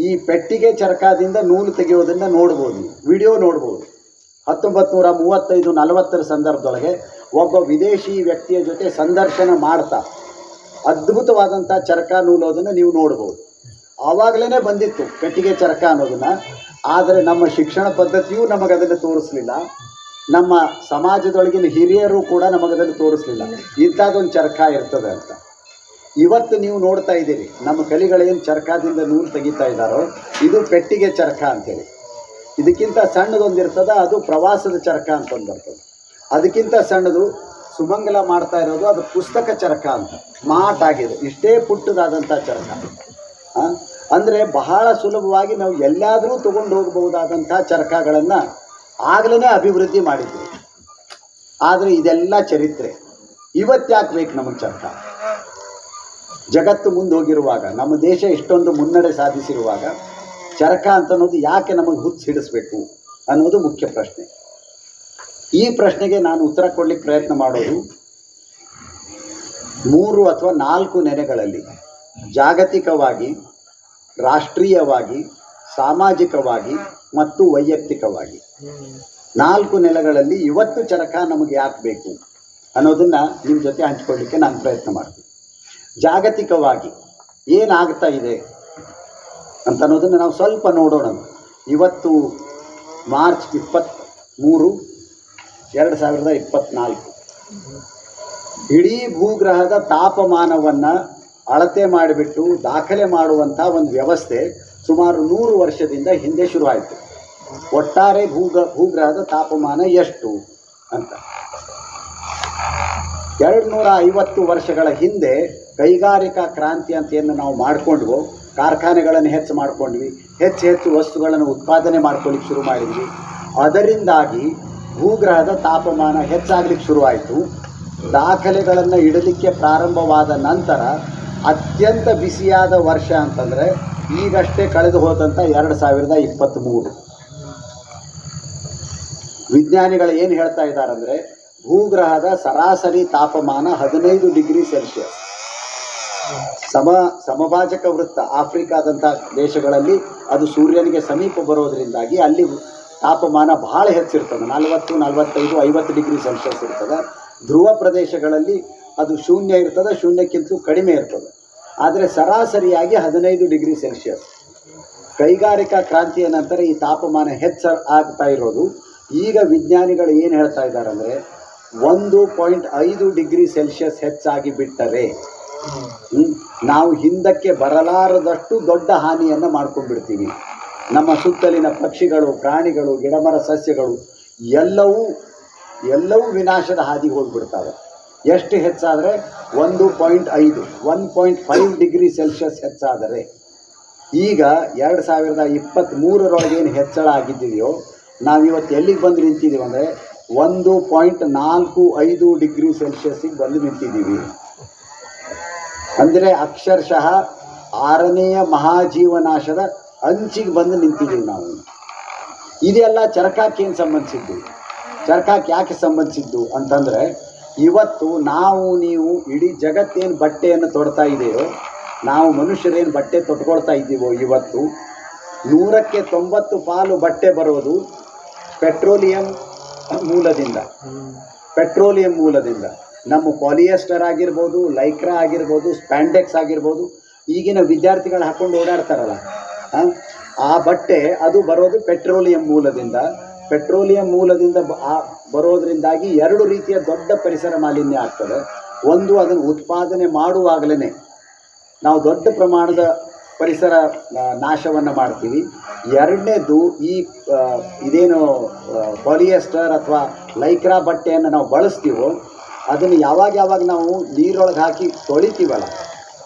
Speaker 5: ಈ ಪೆಟ್ಟಿಗೆ ಚರಕದಿಂದ ನೂಲು ತೆಗೆಯೋದನ್ನು ನೋಡ್ಬೋದು, ವಿಡಿಯೋ ನೋಡ್ಬೋದು. 1935-40 ಸಂದರ್ಭದೊಳಗೆ ಒಬ್ಬ ವಿದೇಶಿ ವ್ಯಕ್ತಿಯ ಜೊತೆ ಸಂದರ್ಶನ ಮಾಡ್ತಾ ಅದ್ಭುತವಾದಂಥ ಚರಕ ನೂಲೋದನ್ನು ನೀವು ನೋಡ್ಬೋದು. ಆವಾಗಲೇ ಬಂದಿತ್ತು ಪೆಟ್ಟಿಗೆ ಚರಕ ಅನ್ನೋದನ್ನು. ಆದರೆ ನಮ್ಮ ಶಿಕ್ಷಣ ಪದ್ಧತಿಯೂ ನಮಗದನ್ನು ತೋರಿಸಲಿಲ್ಲ, ನಮ್ಮ ಸಮಾಜದೊಳಗಿನ ಹಿರಿಯರು ಕೂಡ ನಮಗದನ್ನು ತೋರಿಸಲಿಲ್ಲ ಇಂಥದ್ದೊಂದು ಚರಕ ಇರ್ತದೆ ಅಂತ. ಇವತ್ತು ನೀವು ನೋಡ್ತಾ ಇದ್ದೀರಿ, ನಮ್ಮ ಕಲಿಗಳೇನು ಚರಕದಿಂದ ನೂಲು ತೆಗಿತಾ ಇದ್ದಾರೋ ಇದು ಪೆಟ್ಟಿಗೆ ಚರಕ ಅಂತೇಳಿ. ಇದಕ್ಕಿಂತ ಸಣ್ಣದೊಂದಿರ್ತದೆ, ಅದು ಪ್ರವಾಸದ ಚರಕ ಅಂತಂದು ಬರ್ತದೆ. ಅದಕ್ಕಿಂತ ಸಣ್ಣದು ಸುಮಂಗಲ ಮಾಡ್ತಾ ಇರೋದು ಅದು ಪುಸ್ತಕ ಚರಕ ಅಂತ ಸ್ಮಾರ್ಟ್ ಆಗಿದೆ, ಇಷ್ಟೇ ಪುಟ್ಟದಾದಂಥ ಚರಕ. ಅಂದರೆ ಬಹಳ ಸುಲಭವಾಗಿ ನಾವು ಎಲ್ಲಾದರೂ ತೊಗೊಂಡು ಹೋಗಬಹುದಾದಂಥ ಚರಕಗಳನ್ನು ಆಗಲೇ ಅಭಿವೃದ್ಧಿ ಮಾಡಿದ್ವಿ. ಆದರೆ ಇದೆಲ್ಲ ಚರಿತ್ರೆ. ಇವತ್ತು ಯಾಕೆ ಬೇಕು ನಮಗೆ ಚರಕ? ಜಗತ್ತು ಮುಂದೆ ಹೋಗಿರುವಾಗ, ನಮ್ಮ ದೇಶ ಇಷ್ಟೊಂದು ಮುನ್ನಡೆ ಸಾಧಿಸಿರುವಾಗ ಚರಕ ಅಂತನ್ನೋದು ಯಾಕೆ ನಮಗೆ ಹುಚ್ಚು ಹಿಡಿಸ್ಬೇಕು ಅನ್ನೋದು ಮುಖ್ಯ ಪ್ರಶ್ನೆ. ಈ ಪ್ರಶ್ನೆಗೆ ನಾನು ಉತ್ತರ ಕೊಡಲಿಕ್ಕೆ ಪ್ರಯತ್ನ ಮಾಡೋದು 3 ಅಥವಾ 4 ನೆಲೆಗಳಲ್ಲಿ, ಜಾಗತಿಕವಾಗಿ, ರಾಷ್ಟ್ರೀಯವಾಗಿ, ಸಾಮಾಜಿಕವಾಗಿ ಮತ್ತು ವೈಯಕ್ತಿಕವಾಗಿ 4 ನೆಲೆಗಳಲ್ಲಿ ಇವತ್ತು ಚರಕ ನಮಗೆ ಯಾಕೆ ಬೇಕು ಅನ್ನೋದನ್ನು ನಿಮ್ಮ ಜೊತೆ ಹಂಚ್ಕೊಳ್ಳಿಕ್ಕೆ ನಾನು ಪ್ರಯತ್ನ ಮಾಡ್ತೀನಿ. ಜಾಗತಿಕವಾಗಿ ಏನಾಗ್ತಾ ಇದೆ ಅಂತ ಅನ್ನೋದನ್ನು ನಾವು ಸ್ವಲ್ಪ ನೋಡೋಣ. ಇವತ್ತು ಮಾರ್ಚ್ 23, 2024 ಇಡೀ ಭೂಗ್ರಹದ ತಾಪಮಾನವನ್ನು ಅಳತೆ ಮಾಡಿಬಿಟ್ಟು ದಾಖಲೆ ಮಾಡುವಂಥ ಒಂದು ವ್ಯವಸ್ಥೆ ಸುಮಾರು 100 ವರ್ಷದಿಂದ ಹಿಂದೆ ಶುರುವಾಯಿತು. ಒಟ್ಟಾರೆ ಭೂಗ್ರಹದ ತಾಪಮಾನ ಎಷ್ಟು ಅಂತ 250 ವರ್ಷಗಳ ಹಿಂದೆ ಕೈಗಾರಿಕಾ ಕ್ರಾಂತಿ ಅಂತ ಏನು ನಾವು ಮಾಡಿಕೊಂಡ್ವೋ, ಕಾರ್ಖಾನೆಗಳನ್ನು ಹೆಚ್ಚು ಮಾಡ್ಕೊಂಡ್ವಿ, ಹೆಚ್ಚು ವಸ್ತುಗಳನ್ನು ಉತ್ಪಾದನೆ ಮಾಡ್ಕೊಳ್ಳಿಕ್ಕೆ ಶುರು ಮಾಡಿದ್ವಿ. ಅದರಿಂದಾಗಿ ಭೂಗ್ರಹದ ತಾಪಮಾನ ಹೆಚ್ಚಾಗಲಿಕ್ಕೆ ಶುರುವಾಯಿತು. ದಾಖಲೆಗಳನ್ನು ಇಡಲಿಕ್ಕೆ ಪ್ರಾರಂಭವಾದ ನಂತರ ಅತ್ಯಂತ ಬಿಸಿಯಾದ ವರ್ಷ ಅಂತಂದರೆ ಈಗಷ್ಟೇ ಕಳೆದು ಹೋದಂಥ 2023. ವಿಜ್ಞಾನಿಗಳು ಏನು ಹೇಳ್ತಾ ಇದ್ದಾರೆ ಅಂದರೆ ಭೂಗ್ರಹದ ಸರಾಸರಿ ತಾಪಮಾನ 15 ಡಿಗ್ರಿ ಸೆಲ್ಸಿಯಸ್. ಸಮಭಾಜಕ ವೃತ್ತ ಆಫ್ರಿಕಾದಂಥ ದೇಶಗಳಲ್ಲಿ ಅದು ಸೂರ್ಯನಿಗೆ ಸಮೀಪ ಬರೋದರಿಂದಾಗಿ ಅಲ್ಲಿ ತಾಪಮಾನ ಬಹಳ ಹೆಚ್ಚಿರ್ತದೆ, 40, 45, 50 ಡಿಗ್ರಿ ಸೆಲ್ಸಿಯಸ್ ಇರ್ತದೆ. ಧ್ರುವ ಪ್ರದೇಶಗಳಲ್ಲಿ ಅದು ಶೂನ್ಯ ಇರ್ತದೆ, ಶೂನ್ಯಕ್ಕಿಂತಲೂ ಕಡಿಮೆ ಇರ್ತದೆ. ಆದರೆ ಸರಾಸರಿಯಾಗಿ 15 ಡಿಗ್ರಿ ಸೆಲ್ಸಿಯಸ್. ಕೈಗಾರಿಕಾ ಕ್ರಾಂತಿಯ ನಂತರ ಈ ತಾಪಮಾನ ಆಗ್ತಾ ಇರೋದು. ಈಗ ವಿಜ್ಞಾನಿಗಳು ಏನು ಹೇಳ್ತಾ ಇದ್ದಾರೆ ಅಂದರೆ 1.5 ಡಿಗ್ರಿ ಸೆಲ್ಸಿಯಸ್ ಹೆಚ್ಚಾಗಿ ಬಿಟ್ಟರೆ ನಾವು ಹಿಂದಕ್ಕೆ ಬರಲಾರದಷ್ಟು ದೊಡ್ಡ ಹಾನಿಯನ್ನು ಮಾಡ್ಕೊಂಡ್ಬಿಡ್ತೀವಿ. ನಮ್ಮ ಸುತ್ತಲಿನ ಪಕ್ಷಿಗಳು, ಪ್ರಾಣಿಗಳು, ಗಿಡಮರ ಸಸ್ಯಗಳು ಎಲ್ಲವೂ ವಿನಾಶದ ಹಾದಿಗೆ ಹೋಗಿಬಿಡ್ತವೆ. ಎಷ್ಟು ಹೆಚ್ಚಾದರೆ 1.5 ಡಿಗ್ರಿ ಸೆಲ್ಸಿಯಸ್ ಹೆಚ್ಚಾದರೆ. ಈಗ 2023 ಹೆಚ್ಚಳ ಆಗಿದ್ದೀವಿಯೋ ನಾವಿವತ್ತು ಎಲ್ಲಿಗೆ ಬಂದು ನಿಂತಿದ್ದೀವಿ ಅಂದರೆ 1.45 ಡಿಗ್ರಿ ಸೆಲ್ಸಿಯಸ್ಸಿಗೆ ಬಂದು ನಿಂತಿದ್ದೀವಿ. ಅಂದರೆ ಅಕ್ಷರಶಃ 6ನೆಯ ಮಹಾಜೀವನಾಶದ ಅಂಚಿಗೆ ಬಂದು ನಿಂತಿದ್ದೀವಿ ನಾವು. ಇದೆಲ್ಲ ಚರಕಕ್ಕೆ ಏನು ಸಂಬಂಧಿಸಿದ್ದು? ಚರಕಕ್ಕೆ ಯಾಕೆ ಸಂಬಂಧಿಸಿದ್ದು ಅಂತಂದರೆ ಇವತ್ತು ನೀವು ಇಡೀ ಜಗತ್ತೇನು ಬಟ್ಟೆಯನ್ನು ತೊಡ್ತಾ ಇದೆಯೋ, ನಾವು ಮನುಷ್ಯರೇನು ಬಟ್ಟೆ ತೊಟ್ಕೊಳ್ತಾ ಇದ್ದೀವೋ, ಇವತ್ತು 100ಕ್ಕೆ 90 ಪಾಲು ಬಟ್ಟೆ ಬರೋದು ಪೆಟ್ರೋಲಿಯಂ ಮೂಲದಿಂದ. ನಮ್ಮ ಪಾಲಿಯೆಸ್ಟರ್ ಆಗಿರ್ಬೋದು, ಲೈಕ್ರಾ ಆಗಿರ್ಬೋದು, ಸ್ಪ್ಯಾಂಡೆಕ್ಸ್ ಆಗಿರ್ಬೋದು, ಈಗಿನ ವಿದ್ಯಾರ್ಥಿಗಳು ಹಾಕ್ಕೊಂಡು ಓಡಾಡ್ತಾರಲ್ಲ ಆ ಬಟ್ಟೆ ಅದು ಬರೋದು ಪೆಟ್ರೋಲಿಯಂ ಮೂಲದಿಂದ ಬರೋದ್ರಿಂದಾಗಿ 2 ರೀತಿಯ ದೊಡ್ಡ ಪರಿಸರ ಮಾಲಿನ್ಯ ಆಗ್ತದೆ. ಒಂದು, ಅದನ್ನು ಉತ್ಪಾದನೆ ಮಾಡುವಾಗಲೇ ನಾವು ದೊಡ್ಡ ಪ್ರಮಾಣದ ಪರಿಸರ ನಾಶವನ್ನು ಮಾಡ್ತೀವಿ. ಎರಡನೇದು, ಇದೇನು ಪಾಲಿಯೆಸ್ಟರ್ ಅಥವಾ ಲೈಕ್ರಾ ಬಟ್ಟೆಯನ್ನು ನಾವು ಬಳಸ್ತೀವೋ ಅದನ್ನು ಯಾವಾಗ ನಾವು ನೀರೊಳಗೆ ಹಾಕಿ ತೊಳಿತೀವಲ್ಲ,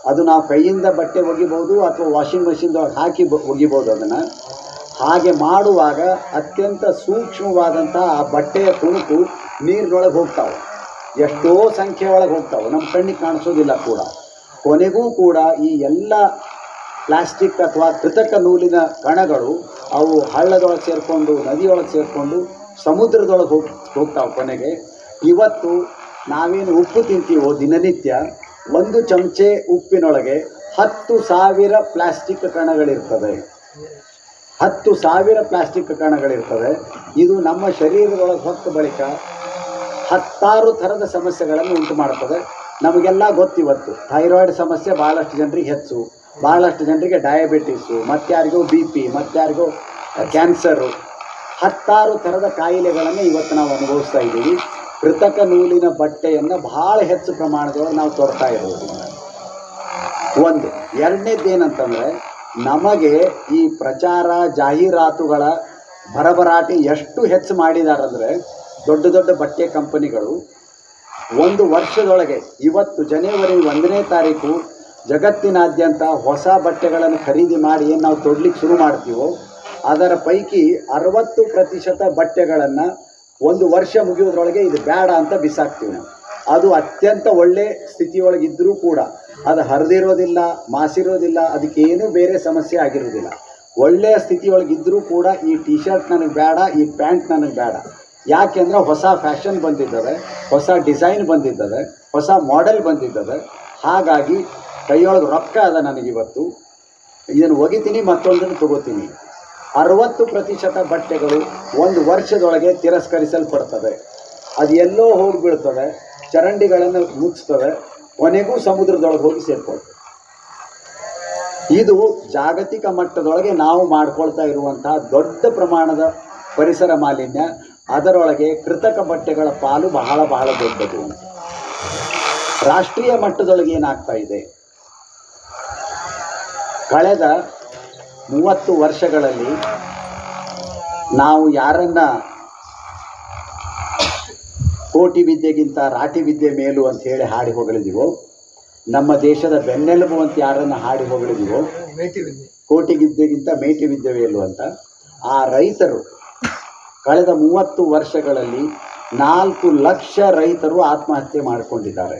Speaker 5: ಅದು ನಾವು ಕೈಯಿಂದ ಬಟ್ಟೆ ಒಗಿಬೋದು ಅಥವಾ ವಾಷಿಂಗ್ ಮಷಿನ್ದೊಳಗೆ ಹಾಕಿ ಒಗಿಬೋದು. ಅದನ್ನು ಹಾಗೆ ಮಾಡುವಾಗ ಅತ್ಯಂತ ಸೂಕ್ಷ್ಮವಾದಂಥ ಆ ಬಟ್ಟೆಯ ತುಣುಕು ನೀರಿನೊಳಗೆ ಹೋಗ್ತಾವೆ, ಎಷ್ಟೋ ಸಂಖ್ಯೆ ಒಳಗೆ ಹೋಗ್ತಾವೆ, ನಮ್ಮ ಕಣ್ಣಿಗೆ ಕಾಣಿಸೋದಿಲ್ಲ ಕೂಡ. ಕೊನೆಗೂ ಕೂಡ ಈ ಎಲ್ಲ ಪ್ಲಾಸ್ಟಿಕ್ ಅಥವಾ ಕೃತಕ ನೂಲಿನ ಕಣಗಳು ಅವು ಹಳ್ಳದೊಳಗೆ ಸೇರಿಕೊಂಡು, ನದಿಯೊಳಗೆ ಸೇರಿಕೊಂಡು, ಸಮುದ್ರದೊಳಗೆ ಹೋಗ್ತಾವೆ. ಕೊನೆಗೆ ಇವತ್ತು ನಾವೇನು ಉಪ್ಪು ತಿಂತೀವೋ ದಿನನಿತ್ಯ, 1 ಚಮಚೆ ಉಪ್ಪಿನೊಳಗೆ 10,000 ಪ್ಲಾಸ್ಟಿಕ್ ಕಣಗಳಿರ್ತದೆ. 10,000 ಪ್ಲಾಸ್ಟಿಕ್ ಕಣಗಳಿರ್ತದೆ. ಇದು ನಮ್ಮ ಶರೀರದೊಳಗೆ ಹೊತ್ತ ಬಳಿಕ 16 ಥರದ ಸಮಸ್ಯೆಗಳನ್ನು ಉಂಟು ಮಾಡ್ತದೆ. ನಮಗೆಲ್ಲ ಗೊತ್ತಿವತ್ತು ಥೈರಾಯ್ಡ್ ಸಮಸ್ಯೆ ಭಾಳಷ್ಟು ಜನರಿಗೆ ಹೆಚ್ಚು, ಭಾಳಷ್ಟು ಜನರಿಗೆ ಡಯಾಬಿಟಿಸು, ಮತ್ತಾರಿಗೋ BP, ಮತ್ತಾರಿಗೋ ಕ್ಯಾನ್ಸರು, 16 ಥರದ ಕಾಯಿಲೆಗಳನ್ನು ಇವತ್ತು ನಾವು ಅನುಭವಿಸ್ತಾ ಇದ್ದೀವಿ. ಕೃತಕ ನೂಲಿನ ಬಟ್ಟೆಯನ್ನು ಭಾಳ ಹೆಚ್ಚು ಪ್ರಮಾಣದೊಳಗೆ ನಾವು ತೊಡ್ತಾ ಇರೋದು ಒಂದು. ಎರಡನೇದ್ದೇನಂತಂದರೆ, ನಮಗೆ ಈ ಪ್ರಚಾರ ಜಾಹೀರಾತುಗಳ ಭರಭರಾಟೆ ಎಷ್ಟು ಹೆಚ್ಚು ಮಾಡಿದಾರಂದರೆ, ದೊಡ್ಡ ದೊಡ್ಡ ಬಟ್ಟೆ ಕಂಪನಿಗಳು 1 ವರ್ಷದೊಳಗೆ ಇವತ್ತು ಜನವರಿ 1ನೇ ತಾರೀಕು ಜಗತ್ತಿನಾದ್ಯಂತ ಹೊಸ ಬಟ್ಟೆಗಳನ್ನು ಖರೀದಿ ಮಾಡಿ ಏನು ನಾವು ತೊಡ್ಲಿಕ್ಕೆ ಶುರು ಮಾಡ್ತೀವೋ, ಅದರ ಪೈಕಿ 60% ಬಟ್ಟೆಗಳನ್ನು 1 ವರ್ಷ ಮುಗಿಯೋದ್ರೊಳಗೆ ಇದು ಬೇಡ ಅಂತ ಬಿಸಾಕ್ತೀವಿ ನಾವು. ಅದು ಅತ್ಯಂತ ಒಳ್ಳೆ ಸ್ಥಿತಿಯೊಳಗಿದ್ದರೂ ಕೂಡ ಅದು ಹರಿದಿರೋದಿಲ್ಲ, ಮಾಸಿರೋದಿಲ್ಲ, ಅದಕ್ಕೇನೂ ಬೇರೆ ಸಮಸ್ಯೆ ಆಗಿರೋದಿಲ್ಲ. ಒಳ್ಳೆಯ ಸ್ಥಿತಿಯೊಳಗಿದ್ದರೂ ಕೂಡ ಈ ಟಿ ಶರ್ಟ್ ನನಗೆ ಬೇಡ, ಈ ಪ್ಯಾಂಟ್ ನನಗೆ ಬೇಡ. ಯಾಕೆಂದರೆ ಹೊಸ ಫ್ಯಾಷನ್ ಬಂದಿದ್ದವೆ, ಹೊಸ ಡಿಸೈನ್ ಬಂದಿದ್ದವೆ, ಹೊಸ ಮಾಡೆಲ್ ಬಂದಿದ್ದವೆ. ಹಾಗಾಗಿ ಕೈಯೊಳಗೆ ರೊಕ್ಕ ಅದ ನನಗಿವತ್ತು, ಇದನ್ನು ಒಗಿತೀನಿ, ಮತ್ತೊಂದನ್ನು ತಗೋತೀನಿ. 60% ಬಟ್ಟೆಗಳು 1 ವರ್ಷದೊಳಗೆ ತಿರಸ್ಕರಿಸಲ್ಪಡ್ತವೆ. ಅದು ಎಲ್ಲೋ ಹೋಗಿ ಬೀಳ್ತದೆ, ಚರಂಡಿಗಳನ್ನು ಮುಚ್ತವೆ, ಕೊನೆಗೂ ಸಮುದ್ರದೊಳಗೆ ಹೋಗಿ ಸೇರ್ಕೊಳ್ತವೆ. ಇದು ಜಾಗತಿಕ ಮಟ್ಟದೊಳಗೆ ನಾವು ಮಾಡ್ಕೊಳ್ತಾ ಇರುವಂತಹ ದೊಡ್ಡ ಪ್ರಮಾಣದ ಪರಿಸರ ಮಾಲಿನ್ಯ. ಅದರೊಳಗೆ ಕೃತಕ ಬಟ್ಟೆಗಳ ಪಾಲು ಬಹಳ ಬಹಳ ದೊಡ್ಡದು. ರಾಷ್ಟ್ರೀಯ ಮಟ್ಟದೊಳಗೆ ಏನಾಗ್ತಾ ಇದೆ, ಕಳೆದ 30 ವರ್ಷಗಳಲ್ಲಿ ನಾವು ಯಾರನ್ನ ಕೋಟಿ ವಿದ್ಯೆಗಿಂತ ರಾಟಿ ವಿದ್ಯೆ ಮೇಲು ಅಂತ ಹೇಳಿ ಹಾಡಿ ಹೊಗಳಿದೀವೋ, ನಮ್ಮ ದೇಶದ ಬೆನ್ನೆಲುಬು ಅಂತ ಯಾರನ್ನು ಹಾಡಿ ಹೊಗಳಿದೀವೋ, ಕೋಟಿ ವಿದ್ಯೆಗಿಂತ ಮೇಟಿ ವಿದ್ಯೆ ಮೇಲು ಅಂತ, ಆ ರೈತರು ಕಳೆದ 30 ವರ್ಷಗಳಲ್ಲಿ 4 ಲಕ್ಷ ರೈತರು ಆತ್ಮಹತ್ಯೆ ಮಾಡಿಕೊಂಡಿದ್ದಾರೆ.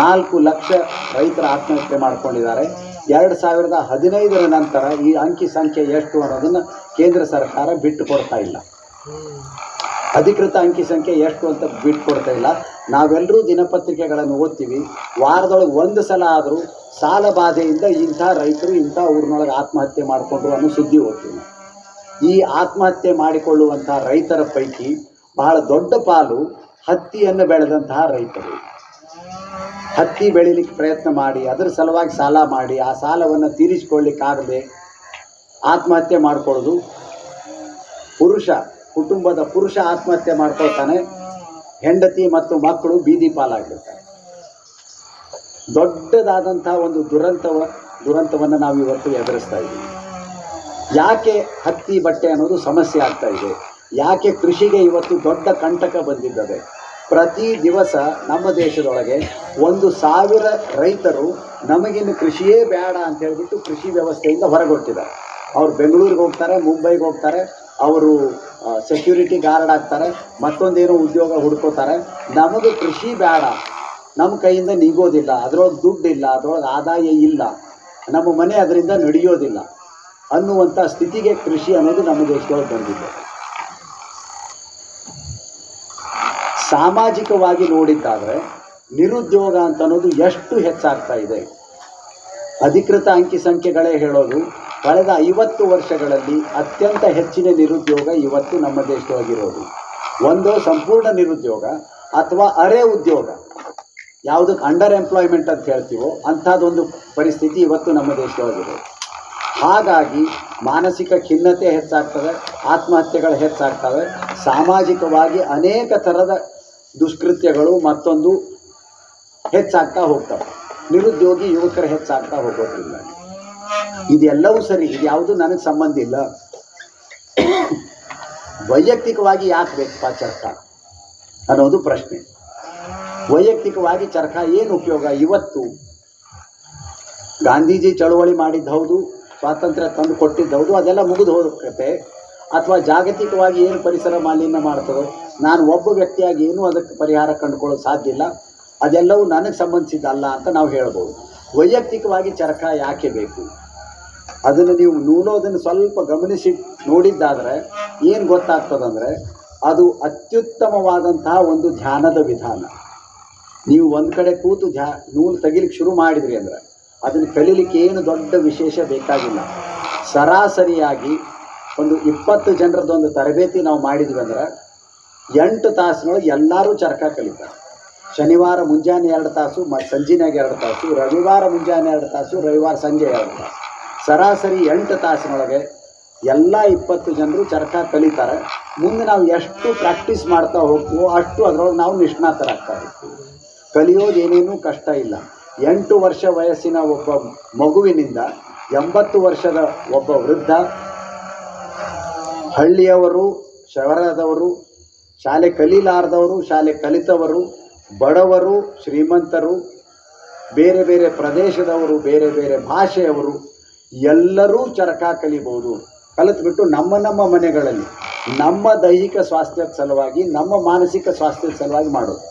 Speaker 5: 4 ಲಕ್ಷ ರೈತರ ಆತ್ಮಹತ್ಯೆ ಮಾಡಿಕೊಂಡಿದ್ದಾರೆ. 2015 ನಂತರ ಈ ಅಂಕಿ ಸಂಖ್ಯೆ ಎಷ್ಟು ಅನ್ನೋದನ್ನು ಕೇಂದ್ರ ಸರ್ಕಾರ ಬಿಟ್ಟು ಕೊಡ್ತಾ ಇಲ್ಲ. ಅಧಿಕೃತ ಅಂಕಿ ಸಂಖ್ಯೆ ಎಷ್ಟು ಅಂತ ಬಿಟ್ಟು ಕೊಡ್ತಾ ಇಲ್ಲ. ನಾವೆಲ್ಲರೂ ದಿನಪತ್ರಿಕೆಗಳನ್ನು ಓದ್ತೀವಿ, ವಾರದೊಳಗೆ 1 ಸಲ ಆದರೂ ಸಾಲ ಬಾಧೆಯಿಂದ ಇಂಥ ರೈತರು ಇಂಥ ಊರಿನೊಳಗೆ ಆತ್ಮಹತ್ಯೆ ಮಾಡಿಕೊಂಡ್ರು ಅನ್ನೋ ಸುದ್ದಿ ಓದ್ತೀವಿ. ಈ ಆತ್ಮಹತ್ಯೆ ಮಾಡಿಕೊಳ್ಳುವಂಥ ರೈತರ ಪೈಕಿ ಬಹಳ ದೊಡ್ಡ ಪಾಲು ಹತ್ತಿಯನ್ನು ಬೆಳೆದಂತಹ ರೈತರು. ಹತ್ತಿ ಬೆಳೀಲಿಕ್ಕೆ ಪ್ರಯತ್ನ ಮಾಡಿ ಅದರ ಸಲುವಾಗಿ ಸಾಲ ಮಾಡಿ ಆ ಸಾಲವನ್ನು ತೀರಿಸಿಕೊಳ್ಳಿಕ್ಕಾಗದೆ ಆತ್ಮಹತ್ಯೆ ಮಾಡಿಕೊಳ್ಳೋದು. ಕುಟುಂಬದ ಪುರುಷ ಆತ್ಮಹತ್ಯೆ ಮಾಡ್ಕೊಳ್ತಾನೆ, ಹೆಂಡತಿ ಮತ್ತು ಮಕ್ಕಳು ಬೀದಿ ಪಾಲಾಗಿರ್ತಾರೆ. ದೊಡ್ಡದಾದಂಥ ಒಂದು ದುರಂತವನ್ನು ನಾವು ಇವತ್ತು ಎದುರಿಸ್ತಾ ಇದ್ದೀವಿ. ಯಾಕೆ ಹತ್ತಿ ಬಟ್ಟೆ ಅನ್ನೋದು ಸಮಸ್ಯೆ ಆಗ್ತಾ ಇದೆ? ಯಾಕೆ ಕೃಷಿಗೆ ಇವತ್ತು ದೊಡ್ಡ ಕಂಟಕ ಬಂದಿದ್ದಾವೆ? ಪ್ರತಿ ದಿವಸ ನಮ್ಮ ದೇಶದೊಳಗೆ 1,000 ರೈತರು ನಮಗಿನ್ನು ಕೃಷಿಯೇ ಬೇಡ ಅಂತ ಹೇಳಿಬಿಟ್ಟು ಕೃಷಿ ವ್ಯವಸ್ಥೆಯಿಂದ ಹೊರಗೊಟ್ಟಿದ್ದಾರೆ. ಅವ್ರು ಬೆಂಗಳೂರಿಗೆ ಹೋಗ್ತಾರೆ, ಮುಂಬೈಗೆ ಹೋಗ್ತಾರೆ, ಅವರು ಸೆಕ್ಯೂರಿಟಿ ಗಾರ್ಡ್ ಆಗ್ತಾರೆ, ಮತ್ತೊಂದೇನೋ ಉದ್ಯೋಗ ಹುಡ್ಕೋತಾರೆ. ನಮಗೆ ಕೃಷಿ ಬೇಡ, ನಮ್ಮ ಕೈಯಿಂದ ನೀಗೋದಿಲ್ಲ, ಅದರೊಳಗೆ ದುಡ್ಡಿಲ್ಲ, ಅದರೊಳಗೆ ಆದಾಯ ಇಲ್ಲ, ನಮ್ಮ ಮನೆ ಅದರಿಂದ ನಡೆಯೋದಿಲ್ಲ ಅನ್ನುವಂಥ ಸ್ಥಿತಿಗೆ ಕೃಷಿ ಅನ್ನೋದು ನಮ್ಮ ದೇಶದೊಳಗೆ ಬಂದಿದೆ. ಸಾಮಾಜಿಕವಾಗಿ ನೋಡಿದ್ದಾದರೆ ನಿರುದ್ಯೋಗ ಅಂತ ಅನ್ನೋದು ಎಷ್ಟು ಹೆಚ್ಚಾಗ್ತಾ ಇದೆ? ಅಧಿಕೃತ ಅಂಕಿ ಸಂಖ್ಯೆಗಳೇ ಹೇಳೋದು, ಕಳೆದ 50 ವರ್ಷಗಳಲ್ಲಿ ಅತ್ಯಂತ ಹೆಚ್ಚಿನ ನಿರುದ್ಯೋಗ ಇವತ್ತು ನಮ್ಮ ದೇಶದೊಳಗಿರೋದು. ಒಂದು ಸಂಪೂರ್ಣ ನಿರುದ್ಯೋಗ ಅಥವಾ ಅರೆ ಉದ್ಯೋಗ, ಯಾವುದಕ್ಕೆ ಅಂಡರ್ ಎಂಪ್ಲಾಯ್ಮೆಂಟ್ ಅಂತ ಹೇಳ್ತೀವೋ ಅಂಥದ್ದೊಂದು ಪರಿಸ್ಥಿತಿ ಇವತ್ತು ನಮ್ಮ ದೇಶದೊಳಗಿರೋದು. ಹಾಗಾಗಿ ಮಾನಸಿಕ ಖಿನ್ನತೆ ಹೆಚ್ಚಾಗ್ತದೆ, ಆತ್ಮಹತ್ಯೆಗಳು ಹೆಚ್ಚಾಗ್ತವೆ, ಸಾಮಾಜಿಕವಾಗಿ ಅನೇಕ ಥರದ ದುಷ್ಕೃತ್ಯಗಳು ಮತ್ತೊಂದು ಹೆಚ್ಚಾಗ್ತಾ ಹೋಗ್ತವೆ. ನಿರುದ್ಯೋಗಿ ಯುವಕರು ಹೆಚ್ಚಾಗ್ತಾ ಹೋಗೋದ್ರಿಂದ ಇದೆಲ್ಲವೂ ಸರಿ, ಇದ್ಯಾವುದು ನನಗೆ ಸಂಬಂಧ ಇಲ್ಲ. ವೈಯಕ್ತಿಕವಾಗಿ ಯಾಕೆ ಬೇಕಪ್ಪ ಚರಕ ಅನ್ನೋದು ಪ್ರಶ್ನೆ. ವೈಯಕ್ತಿಕವಾಗಿ ಚರಕ ಏನು ಉಪಯೋಗ? ಇವತ್ತು ಗಾಂಧೀಜಿ ಚಳುವಳಿ ಮಾಡಿದ್ದು ಹೌದು, ಸ್ವಾತಂತ್ರ್ಯ ತಂದು ಕೊಟ್ಟಿದ್ದು ಹೌದು, ಅದೆಲ್ಲ ಮುಗಿದು ಹೋಗತ್ತೆ. ಅಥವಾ ಜಾಗತಿಕವಾಗಿ ಏನು ಪರಿಸರ ಮಾಲಿನ್ಯ ಮಾಡ್ತದೋ ನಾನು ಒಬ್ಬ ವ್ಯಕ್ತಿಯಾಗಿ ಏನೂ ಅದಕ್ಕೆ ಪರಿಹಾರ ಕಂಡುಕೊಳ್ಳೋದು ಸಾಧ್ಯ ಇಲ್ಲ, ಅದೆಲ್ಲವೂ ನನಗೆ ಸಂಬಂಧಿಸಿದ್ದಲ್ಲ ಅಂತ ನಾವು ಹೇಳ್ಬೋದು. ವೈಯಕ್ತಿಕವಾಗಿ ಚರಕ ಯಾಕೆ ಬೇಕು ಅದನ್ನು ನೀವು ನೂಲೋದನ್ನು ಸ್ವಲ್ಪ ಗಮನಿಸಿ ನೋಡಿದ್ದಾದರೆ ಏನು ಗೊತ್ತಾಗ್ತದಂದರೆ ಅದು ಅತ್ಯುತ್ತಮವಾದಂತಹ ಒಂದು ಧ್ಯಾನದ ವಿಧಾನ. ನೀವು ಒಂದು ಕಡೆ ಕೂತು ನೂಲು ತೆಗಿಲಿಕ್ಕೆ ಶುರು ಮಾಡಿದ್ರಿ ಅಂದರೆ ಅದನ್ನು ಕಲೀಲಿಕ್ಕೆ ಏನು ದೊಡ್ಡ ವಿಶೇಷ ಬೇಕಾಗಿಲ್ಲ. ಸರಾಸರಿಯಾಗಿ ಒಂದು 20 ಜನರದೊಂದು ತರಬೇತಿ ನಾವು ಮಾಡಿದ್ವಿ ಅಂದರೆ 8 ತಾಸಿನೊಳಗೆ ಎಲ್ಲರೂ ಚರಕ ಕಲಿತಾರೆ. ಶನಿವಾರ ಮುಂಜಾನೆ 2 ತಾಸು, ಸಂಜೆನಾಗ 2 ತಾಸು, ರವಿವಾರ ಮುಂಜಾನೆ 2 ತಾಸು, ರವಿವಾರ ಸಂಜೆ 2 ತಾಸು, ಸರಾಸರಿ 8 ತಾಸಿನೊಳಗೆ ಎಲ್ಲ 20 ಜನರು ಚರಕ ಕಲಿತಾರೆ. ಮುಂದೆ ನಾವು ಎಷ್ಟು ಪ್ರಾಕ್ಟೀಸ್ ಮಾಡ್ತಾ ಹೋಗ್ತೀವೋ ಅಷ್ಟು ಅದರೊಳಗೆ ನಾವು ನಿಷ್ಣಾತರಾಗ್ತಾ ಹೋಗ್ತೀವಿ. ಕಲಿಯೋದು ಏನೇನೂ ಕಷ್ಟ ಇಲ್ಲ. 8 ವರ್ಷ ವಯಸ್ಸಿನ ಒಬ್ಬ ಮಗುವಿನಿಂದ 80 ವರ್ಷದ ಒಬ್ಬ ವೃದ್ಧ, ಹಳ್ಳಿಯವರು, ಶಹರದವರು, ಶಾಲೆ ಕಲೀಲಾರದವರು, ಶಾಲೆ ಕಲಿತವರು, ಬಡವರು, ಶ್ರೀಮಂತರು, ಬೇರೆ ಬೇರೆ ಪ್ರದೇಶದವರು, ಬೇರೆ ಬೇರೆ ಭಾಷೆಯವರು ಎಲ್ಲರೂ ಚರಕ ಕಲಿಬೋದು. ಕಲಿತ್ಬಿಟ್ಟು ನಮ್ಮ ಮನೆಗಳಲ್ಲಿ ನಮ್ಮ ದೈಹಿಕ ಸ್ವಾಸ್ಥ್ಯದ ಸಲುವಾಗಿ, ನಮ್ಮ ಮಾನಸಿಕ ಸ್ವಾಸ್ಥ್ಯದ ಸಲುವಾಗಿ ಮಾಡೋದು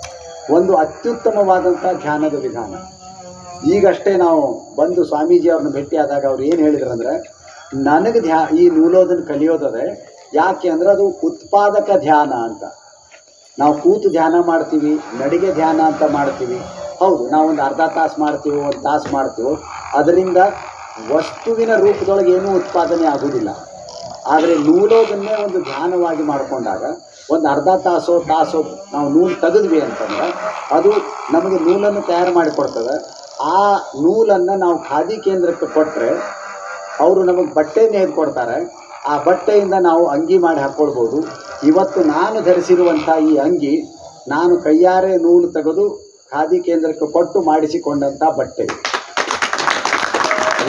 Speaker 5: ಒಂದು ಅತ್ಯುತ್ತಮವಾದಂಥ ಧ್ಯಾನದ ವಿಧಾನ. ಈಗಷ್ಟೇ ನಾವು ಬಂದು ಸ್ವಾಮೀಜಿಯವ್ರನ್ನ ಭೇಟಿಯಾದಾಗ ಅವ್ರು ಏನು ಹೇಳಿದ್ರಂದರೆ, ನನಗೆ ಈ ನೂಲೋದನ್ನು ಕಲಿಯೋದದೆ ಯಾಕೆ ಅಂದರೆ ಅದು ಉತ್ಪಾದಕ ಧ್ಯಾನ ಅಂತ. ನಾವು ಕೂತು ಧ್ಯಾನ ಮಾಡ್ತೀವಿ, ನಡಿಗೆ ಧ್ಯಾನ ಅಂತ ಮಾಡ್ತೀವಿ. ಹೌದು, ನಾವು ಒಂದು ಅರ್ಧ ತಾಸು ಮಾಡ್ತೀವೋ, 1 ತಾಸು ಮಾಡ್ತೀವೋ, ಅದರಿಂದ ವಸ್ತುವಿನ ರೂಪದೊಳಗೆ ಏನೂ ಉತ್ಪಾದನೆ ಆಗೋದಿಲ್ಲ. ಆದರೆ ನೂಲೋದನ್ನೇ ಒಂದು ಧ್ಯಾನವಾಗಿ ಮಾಡಿಕೊಂಡಾಗ ಒಂದು ಅರ್ಧ ತಾಸೋ ನಾವು ನೂಲು ತೆಗೆದ್ವಿ ಅಂತಂದ್ರೆ ಅದು ನಮಗೆ ನೂಲನ್ನು ತಯಾರು ಮಾಡಿಕೊಡ್ತದೆ. ಆ ನೂಲನ್ನು ನಾವು ಖಾದಿ ಕೇಂದ್ರಕ್ಕೆ ಕೊಟ್ಟರೆ ಅವರು ನಮಗೆ ಬಟ್ಟೆ ನೇಯ್ದು ಕೊಡ್ತಾರೆ. ಆ ಬಟ್ಟೆಯಿಂದ ನಾವು ಅಂಗಿ ಮಾಡಿ ಹಾಕ್ಕೊಳ್ಬೋದು. ಇವತ್ತು ನಾನು ಧರಿಸಿರುವಂಥ ಈ ಅಂಗಿ ನಾನು ಕೈಯಾರೆ ನೂಲು ತೆಗೆದು ಖಾದಿ ಕೇಂದ್ರಕ್ಕೆ ಕೊಟ್ಟು ಮಾಡಿಸಿಕೊಂಡಂಥ ಬಟ್ಟೆ.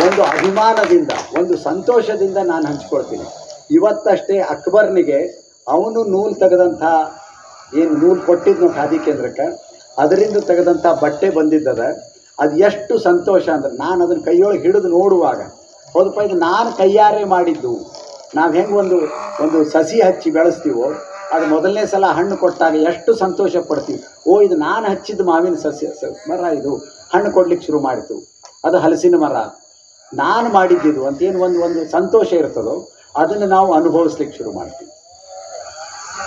Speaker 5: ಒಂದು ಅಭಿಮಾನದಿಂದ, ಒಂದು ಸಂತೋಷದಿಂದ ನಾನು ಹಂಚ್ಕೊಳ್ತೀನಿ. ಇವತ್ತಷ್ಟೇ ಅಕ್ಬರ್ನಿಗೆ ಅವನು ನೂಲು ತೆಗೆದಂಥ ಏನು ನೂಲು ಕೊಟ್ಟಿದ್ನು ಖಾದಿ ಕೇಂದ್ರಕ್ಕೆ, ಅದರಿಂದ ತೆಗೆದಂಥ ಬಟ್ಟೆ ಬಂದಿದ್ದದ. ಅದು ಎಷ್ಟು ಸಂತೋಷ ಅಂದ್ರೆ ನಾನು ಅದನ್ನು ಕೈಯೊಳಗೆ ಹಿಡಿದು ನೋಡುವಾಗ, ಹೌದಪ್ಪ ಇದು ನಾನು ಕೈಯಾರೆ ಮಾಡಿದ್ದು. ನಾವು ಹೆಂಗೆ ಒಂದು ಸಸಿ ಹಚ್ಚಿ ಬೆಳೆಸ್ತೀವೋ, ಅದು ಮೊದಲನೇ ಸಲ ಹಣ್ಣು ಕೊಟ್ಟಾಗ ಎಷ್ಟು ಸಂತೋಷ ಪಡ್ತೀವಿ. ಇದು ನಾನು ಹಚ್ಚಿದ ಮಾವಿನ ಮರ, ಇದು ಹಣ್ಣು ಕೊಡ್ಲಿಕ್ಕೆ ಶುರು ಮಾಡಿತು, ಅದು ಹಲಸಿನ ಮರ ನಾನು ಮಾಡಿದ್ದಿದ್ದು ಅಂತೇನು ಒಂದು ಸಂತೋಷ ಇರ್ತದೋ ಅದನ್ನು ನಾವು ಅನುಭವಿಸ್ಲಿಕ್ಕೆ ಶುರು ಮಾಡ್ತೀವಿ.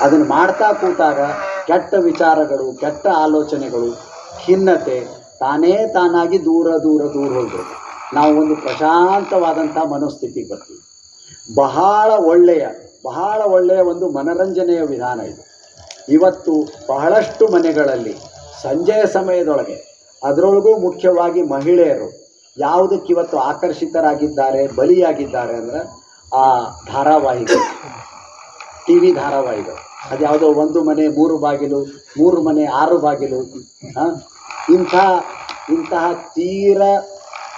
Speaker 5: ಅದನ್ನು ಮಾಡ್ತಾ ಕೂತಾಗ ಕೆಟ್ಟ ವಿಚಾರಗಳು, ಕೆಟ್ಟ ಆಲೋಚನೆಗಳು, ಖಿನ್ನತೆ ತಾನಾಗಿ ದೂರ ಹೋಗಬೇಕು. ನಾವು ಒಂದು ಪ್ರಶಾಂತವಾದಂಥ ಮನೋಸ್ಥಿತಿಗೆ ಬರ್ತೀವಿ. ಬಹಳ ಒಳ್ಳೆಯ ಒಂದು ಮನರಂಜನೆಯ ವಿಧಾನ ಇದು. ಇವತ್ತು ಬಹಳಷ್ಟು ಮನೆಗಳಲ್ಲಿ ಸಂಜೆಯ ಸಮಯದೊಳಗೆ, ಅದರೊಳಗೂ ಮುಖ್ಯವಾಗಿ ಮಹಿಳೆಯರು ಯಾವುದಕ್ಕೆ ಇವತ್ತು ಆಕರ್ಷಿತರಾಗಿದ್ದಾರೆ, ಬಲಿಯಾಗಿದ್ದಾರೆ ಅಂದರೆ ಆ ಧಾರಾವಾಹಿಗಳು, ಟಿ ವಿ ಧಾರಾವಾಹಿಗಳು. ಅದು ಯಾವುದೋ 1 ಮನೆ 3 ಬಾಗಿಲು, 3 ಮನೆ 6 ಬಾಗಿಲು, ಇಂತಹ ತೀರ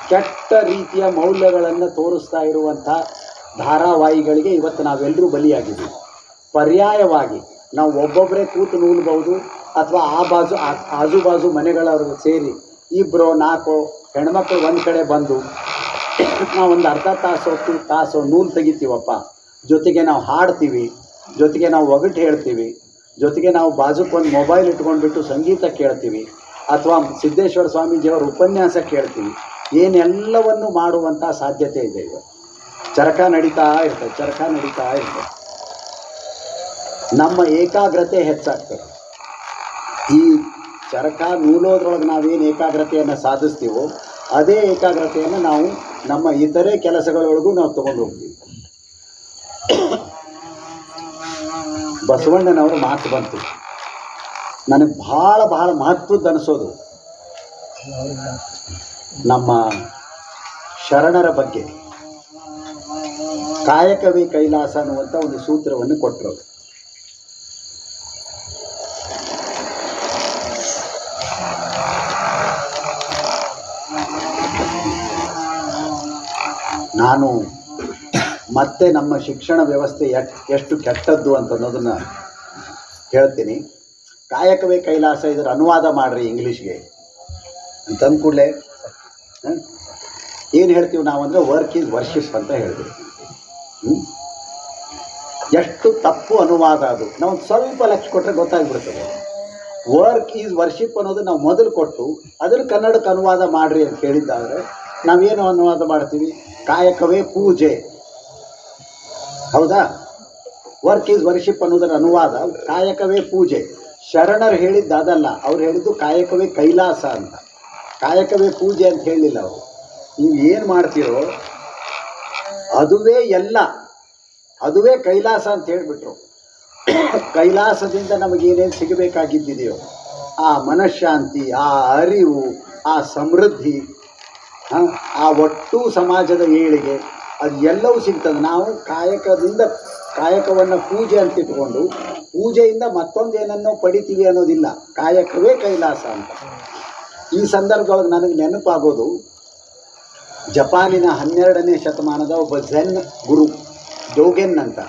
Speaker 5: ಕೆಟ್ಟ ರೀತಿಯ ಮೌಲ್ಯಗಳನ್ನು ತೋರಿಸ್ತಾ ಇರುವಂಥ ಧಾರಾವಾಹಿಗಳಿಗೆ ಇವತ್ತು ನಾವೆಲ್ಲರೂ ಬಲಿಯಾಗಿದ್ದೀವಿ. ಪರ್ಯಾಯವಾಗಿ ನಾವು ಒಬ್ಬೊಬ್ಬರೇ ಕೂತು ನೂಲ್ಬಹುದು, ಅಥವಾ ಆಜು ಬಾಜು ಮನೆಗಳವ್ರಿಗೆ ಸೇರಿ 2-4 ಹೆಣ್ಮಕ್ಳು ಒಂದು ಕಡೆ ಬಂದು ನಾವು ಒಂದು ಅರ್ಧ ತಾಸು ನೂಲು ತೆಗಿತೀವಪ್ಪ, ಜೊತೆಗೆ ನಾವು ಹಾಡ್ತೀವಿ, ಜೊತೆಗೆ ನಾವು ಒಗಟು ಹೇಳ್ತೀವಿ, ಜೊತೆಗೆ ನಾವು ಬಾಜುಕ್ಕೊಂದು ಮೊಬೈಲ್ ಇಟ್ಕೊಂಡ್ಬಿಟ್ಟು ಸಂಗೀತ ಕೇಳ್ತೀವಿ, ಅಥವಾ ಸಿದ್ದೇಶ್ವರ ಸ್ವಾಮೀಜಿಯವರ ಉಪನ್ಯಾಸ ಕೇಳ್ತೀವಿ. ಏನೆಲ್ಲವನ್ನು ಮಾಡುವಂಥ ಸಾಧ್ಯತೆ ಇದೆ. ಈಗ ಚರಕ ನಡೀತಾ ಇರ್ತದೆ. ನಮ್ಮ ಏಕಾಗ್ರತೆ ಹೆಚ್ಚಾಗ್ತದೆ. ಈ ಚರಕ ನೂಲೋದ್ರೊಳಗೆ ನಾವೇನು ಏಕಾಗ್ರತೆಯನ್ನು ಸಾಧಿಸ್ತೀವೋ ಅದೇ ಏಕಾಗ್ರತೆಯನ್ನು ನಾವು ನಮ್ಮ ಇತರೆ ಕೆಲಸಗಳೊಳಗೂ ನಾವು ತಗೊಂಡು ಹೋಗ್ತೀವಿ. ಬಸವಣ್ಣನವರ ಮಾತು ಬಂತು, ನನಗೆ ಬಹಳ ಮಹತ್ವದ್ದು ಅನಿಸೋದು ನಮ್ಮ ಶರಣರ ಬಗ್ಗೆ. ಕಾಯಕವೇ ಕೈಲಾಸ ಅನ್ನುವಂಥ ಒಂದು ಸೂತ್ರವನ್ನು ಕೊಟ್ಟರು. ನಾನು ಮತ್ತೆ ನಮ್ಮ ಶಿಕ್ಷಣ ವ್ಯವಸ್ಥೆ ಎಷ್ಟು ಕೆಟ್ಟದ್ದು ಅನ್ನೋದನ್ನು ಹೇಳ್ತೀನಿ. ಕಾಯಕವೇ ಕೈಲಾಸ, ಇದರ ಅನುವಾದ ಮಾಡಿರಿ ಇಂಗ್ಲೀಷ್ಗೆ ಅಂತಂದ ಕೂಡಲೇ ಏನು ಹೇಳ್ತೀವಿ ನಾವು ಅಂದರೆ ವರ್ಕ್ ಈಸ್ ವರ್ಷಿಪ್ ಅಂತ ಹೇಳ್ತೀವಿ. ಎಷ್ಟು ತಪ್ಪು ಅನುವಾದ ಅದು. ನಾವು ಸ್ವಲ್ಪ ಲಕ್ಷ ಕೊಟ್ಟರೆ ಗೊತ್ತಾಗ್ಬಿಡ್ತದೆ. ವರ್ಕ್ ಈಸ್ ವರ್ಷಿಪ್ ಅನ್ನೋದು ನಾವು ಮೊದಲು ಕೊಟ್ಟು ಅದನ್ನು ಕನ್ನಡಕ್ಕೆ ಅನುವಾದ ಮಾಡಿರಿ ಅಂತ ಹೇಳಿದ್ದಾದರೆ ನಾವೇನು ಅನುವಾದ ಮಾಡ್ತೀವಿ? ಕಾಯಕವೇ ಪೂಜೆ. ಹೌದಾ? ವರ್ಕ್ ಈಸ್ ವರ್ಷಿಪ್ ಅನ್ನೋದರ ಅನುವಾದ ಕಾಯಕವೇ ಪೂಜೆ. ಶರಣರು ಹೇಳಿದ್ದು ಅದಲ್ಲ, ಅವ್ರು ಹೇಳಿದ್ದು ಕಾಯಕವೇ ಕೈಲಾಸ ಅಂತ. ಕಾಯಕವೇ ಪೂಜೆ ಅಂತ ಹೇಳಲಿಲ್ಲ ಅವರು. ನೀವು ಏನು ಮಾಡ್ತೀರೋ ಅದುವೇ ಎಲ್ಲ, ಅದುವೇ ಕೈಲಾಸ ಅಂತ ಹೇಳಿಬಿಟ್ರು. ಕೈಲಾಸದಿಂದ ನಮಗೇನೇನು ಸಿಗಬೇಕಾಗಿದ್ದಿದೆಯೋ ಆ ಮನಃಶಾಂತಿ, ಆ ಅರಿವು, ಆ ಸಮೃದ್ಧಿ, ಆ ಒಟ್ಟು ಸಮಾಜದ ಏಳಿಗೆ, ಅದು ಎಲ್ಲವೂ ಸಿಗ್ತದೆ. ನಾವು ಕಾಯಕವನ್ನು ಪೂಜೆ ಅಂತ ಇಟ್ಕೊಂಡು ಪೂಜೆಯಿಂದ ಮತ್ತೊಂದೇನನ್ನೋ ಪಡಿತೀವಿ ಅನ್ನೋದಿಲ್ಲ. ಕಾಯಕವೇ ಕೈಲಾಸ ಅಂತ. ಈ ಸಂದರ್ಭದೊಳಗೆ ನನಗೆ ನೆನಪಾಗೋದು ಜಪಾನಿನ 12ನೇ ಶತಮಾನದ ಒಬ್ಬ ಝೆನ್ ಗುರು ಡೋಗೆನ್ ಅಂತ.